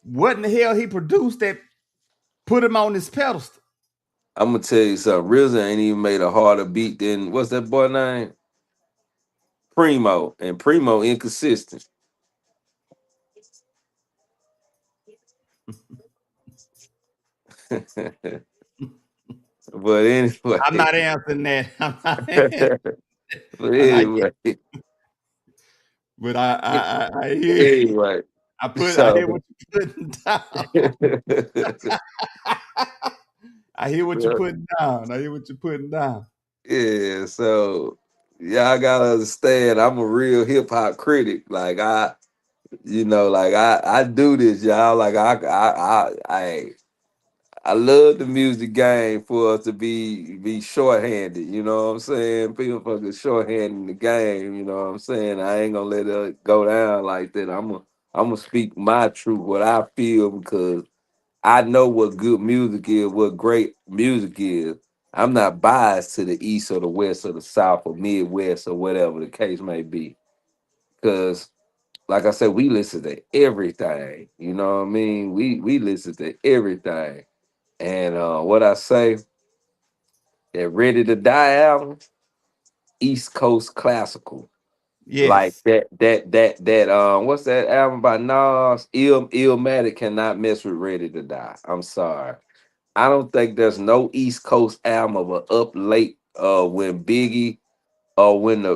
what in the hell he produced that put him on this pedestal? I'm gonna tell you something. RZA ain't even made a harder beat than what's that boy name? Primo, and Primo inconsistent. But anyway, I'm not answering that. I'm not but I like anyway, it, but I hear anyway, I hear so what you're putting down. I hear what you're putting down. I hear what you're putting down. yeah, so y'all gotta understand. I'm a real hip hop critic. Like you know, like I do this, y'all. Like I love the music game for us to be shorthanded. You know what I'm saying? People fucking shorthanding the game. You know what I'm saying? I ain't gonna let it go down like that. I'm gonna speak my truth, what I feel, because I know what good music is, what great music is. I'm not biased to the east or the west or the south or midwest or whatever the case may be. Because like I said, we listen to everything. You know what I mean? We listen to everything. And what I say, that Ready to Die album, East Coast classical. Like Yes. that what's that album by Nas? Illmatic cannot mess with Ready to Die. I'm sorry. I don't think there's no East Coast album of a up late when Biggie or when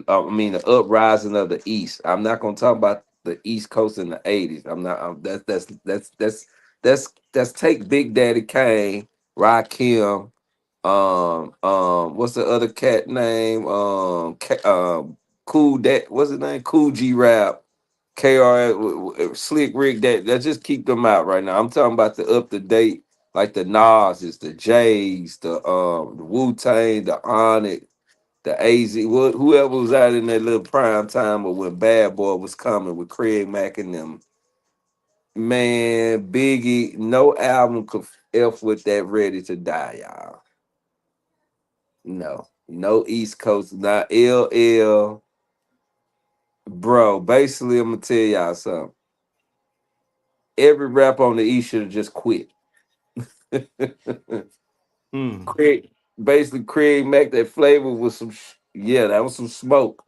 I mean the uprising of the East. I'm not gonna talk about the East Coast in the 80s. I'm not that's take Big Daddy Kane, Rakim, what's the other cat name? Cool that what's his name? Cool G Rap, KR Slick Rick that just keep them out right now. I'm talking about the up to date, like the Nas's, the J's, the Wu-Tang, the Onyx, the AZ, whoever was out in that little prime time or when Bad Boy was coming with Craig Mack and them. Man, Biggie, no album could F with that Ready to Die, y'all. No East Coast, not LL. Bro, basically, I'm gonna tell y'all something. Every rapper on the East should have just quit. Craig Mack, that flavor was some that was some smoke.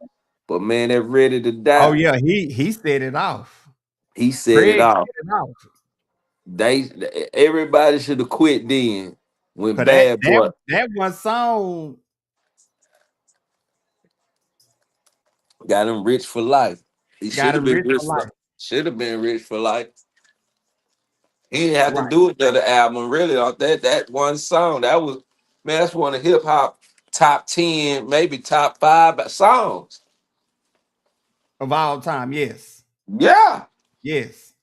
But man, that Ready to Die. Oh yeah, he set it off. He set it off. Set it off. Everybody should have quit then when That Boy. That one song got him rich for life. He should have been rich for life. Should have been rich for life. He didn't have to do another album really on that one song. That was, man, that's one of hip hop top 10, maybe top 5 songs of all time. Yes. Yeah. Yes.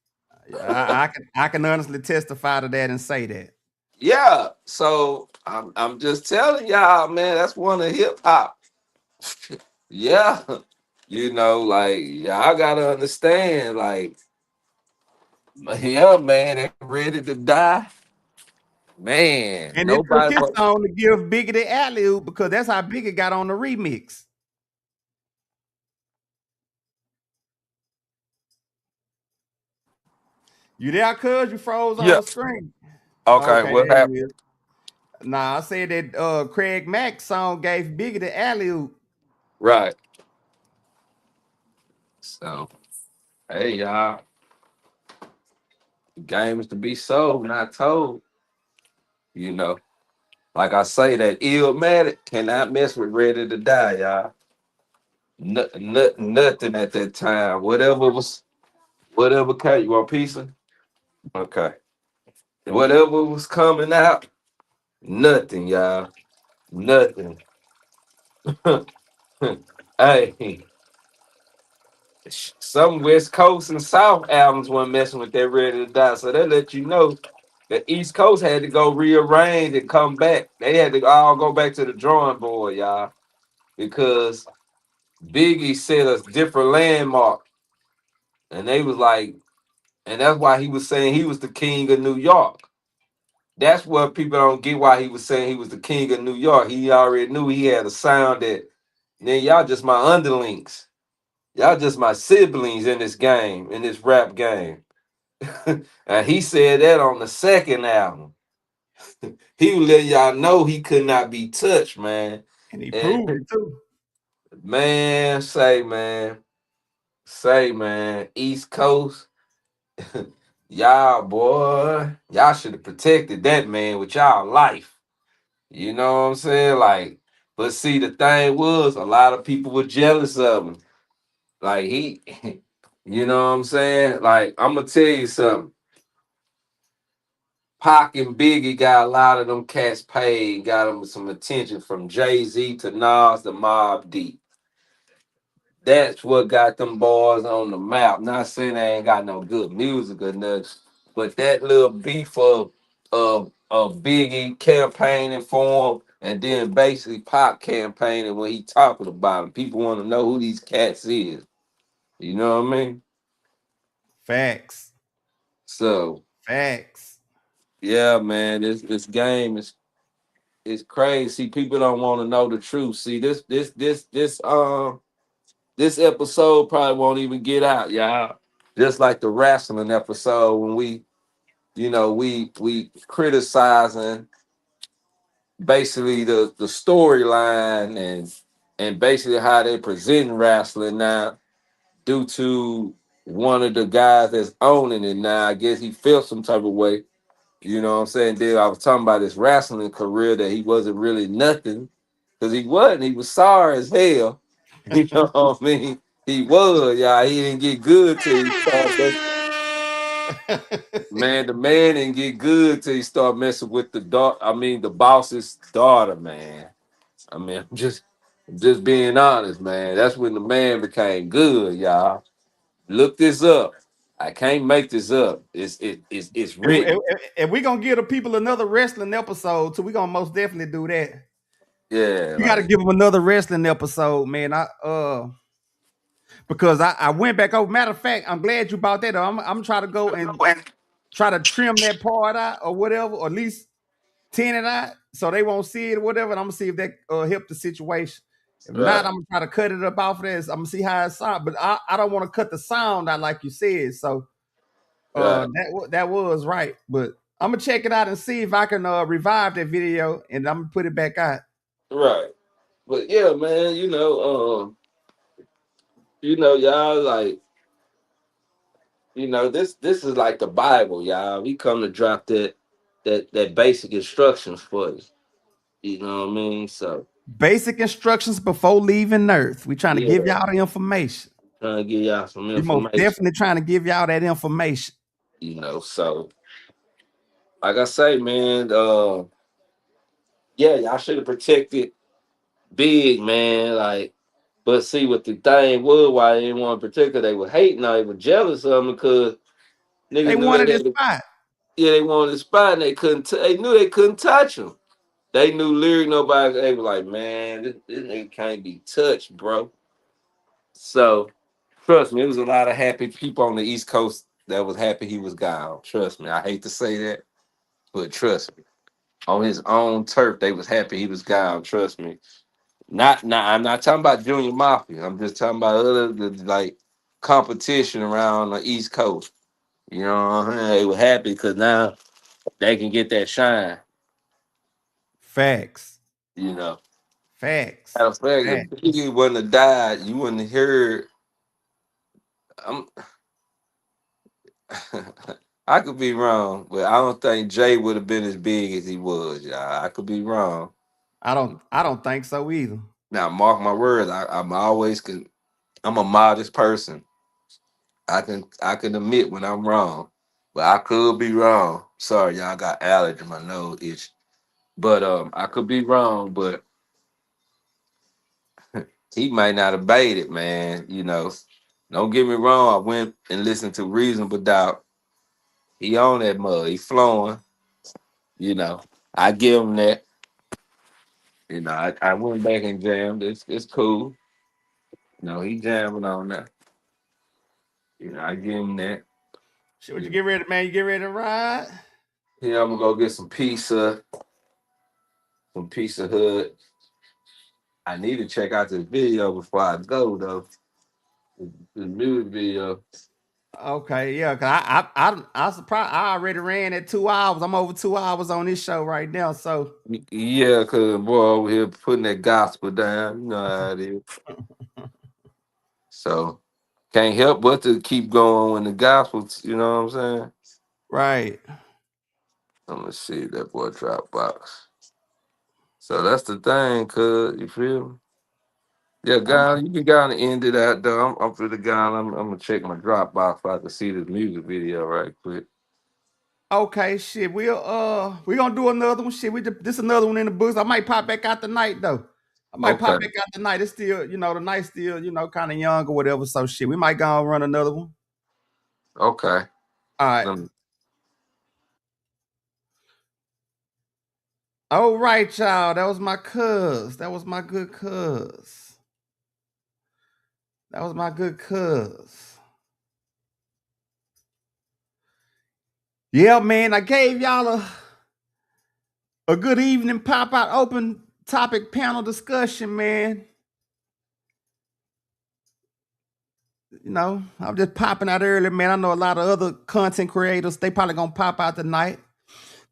I can honestly testify to that and say that. Yeah. So I'm just telling y'all, man, that's one of hip hop. Yeah. You know, like y'all gotta understand, like, yeah, man, they Ready to Die. Man, and it took his song to give Biggie the alley-oop because that's how Biggie got on the remix. You there, cuz? You froze on the screen. Okay, what happened? Nah, I said that Craig Mack's song gave Biggie the alley-oop. Right. So, hey, y'all. Games to be sold, not told. You know, like I say, that Illmatic cannot mess with Ready to Die, y'all. Nothing at that time. Whatever came, you want a pizza? Okay. Whatever was coming out, nothing, y'all. Nothing. Hey. Some West Coast and South albums weren't messing with that Ready to Die. So that let you know the East Coast had to go rearrange and come back. They had to all go back to the drawing board, y'all. Because Biggie set a different landmark. And they was like, and that's why he was saying he was the king of New York. That's what people don't get, why he was saying he was the king of New York. He already knew he had a sound that, then y'all just my underlings. Y'all just my siblings in this game, in this rap game. And he said that on the second album. He would let y'all know he could not be touched, man. And he proved it too. Man, East Coast, y'all, boy, y'all should have protected that man with y'all life. You know what I'm saying? Like, but see, the thing was, a lot of people were jealous of him. Like, he, you know what I'm saying? Like, I'm gonna tell you something. Pac and Biggie got a lot of them cats paid, got them some attention from Jay-Z to Nas to Mobb Deep. That's what got them boys on the map. Not saying they ain't got no good music or nothing, but that little beef of Biggie campaigning for him, and then basically Pac campaigning when he talking about him. People want to know who these cats is. You know what I mean? Facts. So facts. Yeah, man, this game is crazy. People don't want to know the truth. See, this episode probably won't even get out, y'all. Just like the wrestling episode when we criticizing basically the storyline and basically how they present wrestling now due to one of the guys that's owning it now. I guess he felt some type of way. You know what I'm saying? Then I was talking about his wrestling career that he wasn't really nothing because he wasn't. He was sorry as hell. You know what I mean? He was, y'all. He didn't get good till he started. Man, the man didn't get good till he started messing with the boss's daughter, man. I mean, I'm just being honest, man. That's when the man became good, y'all. Look this up. I can't make this up. It's written. If we're gonna give the people another wrestling episode, so we're gonna most definitely do that. Yeah. We gotta give them another wrestling episode, man. because I went back over. Matter of fact, I'm glad you brought that up. I'm trying to go and try to trim that part out or whatever, or at least tin it out so they won't see it or whatever. And I'm gonna see if that help the situation. If not, I'm gonna try to cut it up off of this. I'm gonna see how it sounds, but I don't want to cut the sound out like you said. So that was right, but I'm gonna check it out and see if I can revive that video, and I'm gonna put it back out. Right. But yeah, man, y'all like, this is like the Bible, y'all. We come to drop that basic instructions for you. You know what I mean? So basic instructions before leaving Earth. We trying to give y'all the information. Trying to give y'all some We information. most definitely trying to give y'all that information. So like I say, man, y'all should have protected Big, man. Like, but see what the thing was, why they didn't want to protect her, they were hating, they were jealous of him because niggas they wanted his spot. Yeah, they wanted his spot, and they knew they couldn't touch him. They knew literally nobody. They were like, man, this nigga can't be touched, bro. So trust me, it was a lot of happy people on the East Coast that was happy he was gone. Trust me, I hate to say that, but trust me, on his own turf, they was happy he was gone. Trust me. I'm not talking about Junior Mafia. I'm just talking about other like competition around the East Coast. You know what I'm saying? They were happy because now they can get that shine. Facts. Facts. Matter of fact, if Biggie wouldn't have died, you wouldn't have heard. I could be wrong, but I don't think Jay would have been as big as he was. Y'all. I could be wrong. I don't think so either. Now, mark my words. I'm a modest person. I can admit when I'm wrong, but I could be wrong. Sorry, y'all got allergy in my nose itch. But I could be wrong, but he might not have baited, man. Don't get me wrong. I went and listened to Reasonable Doubt. He on that mud. He flowing. I give him that. I went back and jammed. It's cool. He jamming on that. I give him that. Shit, would you get ready, man? You get ready to ride? Yeah, I'm gonna go get some pizza. Some Pizza Hut. I need to check out this video before I go though. The music video. Okay, yeah, cause I'm surprised. I already ran at 2 hours. I'm over 2 hours on this show right now. So yeah, cause boy over here putting that gospel down. You know how it is. So can't help but to keep going when the gospel. You know what I'm saying? Right. I'm gonna see that boy Dropbox. So that's the thing, cuz you feel me? Yeah, guys, you can go and end it out though. I'm for the guy. I'm gonna check my Dropbox so I can see this music video right quick. Okay, shit. We gonna do another one. Shit, this another one in the books. I might pop back out tonight though. I might pop back out tonight. It's still, the night's still, kind of young or whatever. So shit, we might go and run another one. Okay. All right. All right, y'all. That was my cuz. That was my good cuz. That was my good cuz. Yeah, man. I gave y'all a good evening pop-out open topic panel discussion, man. I'm just popping out early, man. I know a lot of other content creators, they probably gonna pop out tonight.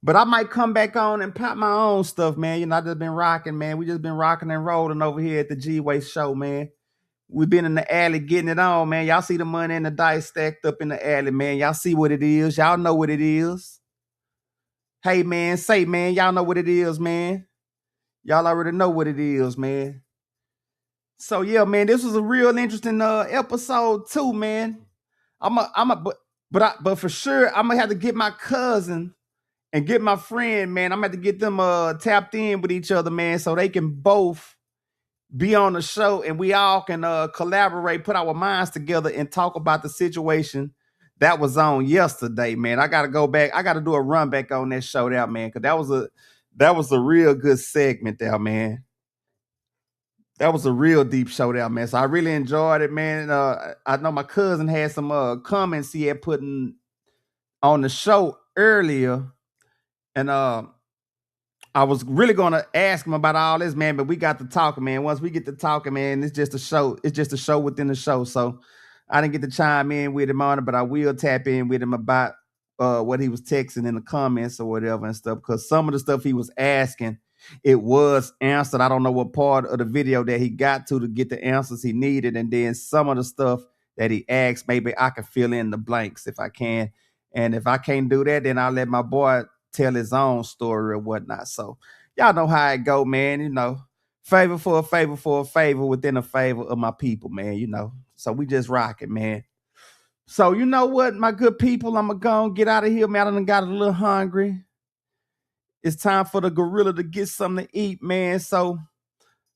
But I might come back on and pop my own stuff, man. I just been rocking, man. We just been rocking and rolling over here at the G-Way show, man. We've been in the alley getting it on, man. Y'all see the money and the dice stacked up in the alley, man. Y'all see what it is. Y'all know what it is. Hey, man, y'all know what it is, man. Y'all already know what it is, man. So, yeah, man, this was a real interesting episode too, man. But for sure, I'm going to have to get my cousin and get my friend, man. I'm going to have to get them tapped in with each other, man, so they can both be on the show and we all can collaborate, put our minds together and talk about the situation that was on yesterday, man. I got to go back. I got to do a run back on that show there, man, because that was a real good segment there, man. That was a real deep showdown, man. So I really enjoyed it, man. I know my cousin had some comments he had put on the show earlier, and I was really gonna ask him about all this, man, but we got to talking, man. Once we get to talking, man, it's just a show. It's just a show within the show. So I didn't get to chime in with him on it, but I will tap in with him about what he was texting in the comments or whatever and stuff. Because some of the stuff he was asking, it was answered. I don't know what part of the video that he got to get the answers he needed, and then some of the stuff that he asked, maybe I can fill in the blanks if I can. And if I can't do that, then I'll let my boy tell his own story or whatnot. So y'all know how it go, man. You know, favor for a favor within a favor of my people, man. You know, so we just rocking, man. So you know what, my good people, I'm gonna go and get out of here, man. I done got a little hungry. It's time for the gorilla to get something to eat, man. So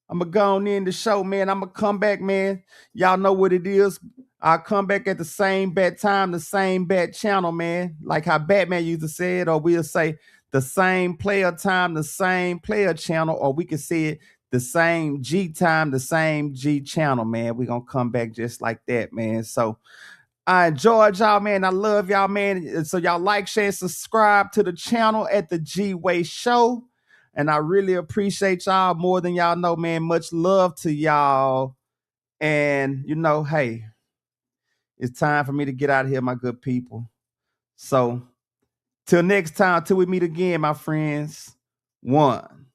I'm gonna go on in the show, man. I'm gonna come back, man. Y'all know what it is. I'll come back at the same bat time, the same bat channel, man. Like how Batman used to say it, or we'll say the same player time, the same player channel, or we can say it the same G time, the same G channel, man. We're gonna come back just like that, man. So I enjoyed y'all, man. I love y'all, man. So y'all like, share, and subscribe to the channel at the G-Way Show. And I really appreciate y'all more than y'all know, man. Much love to y'all. And, you know, hey, it's time for me to get out of here, my good people. So till next time, till we meet again, my friends. 1.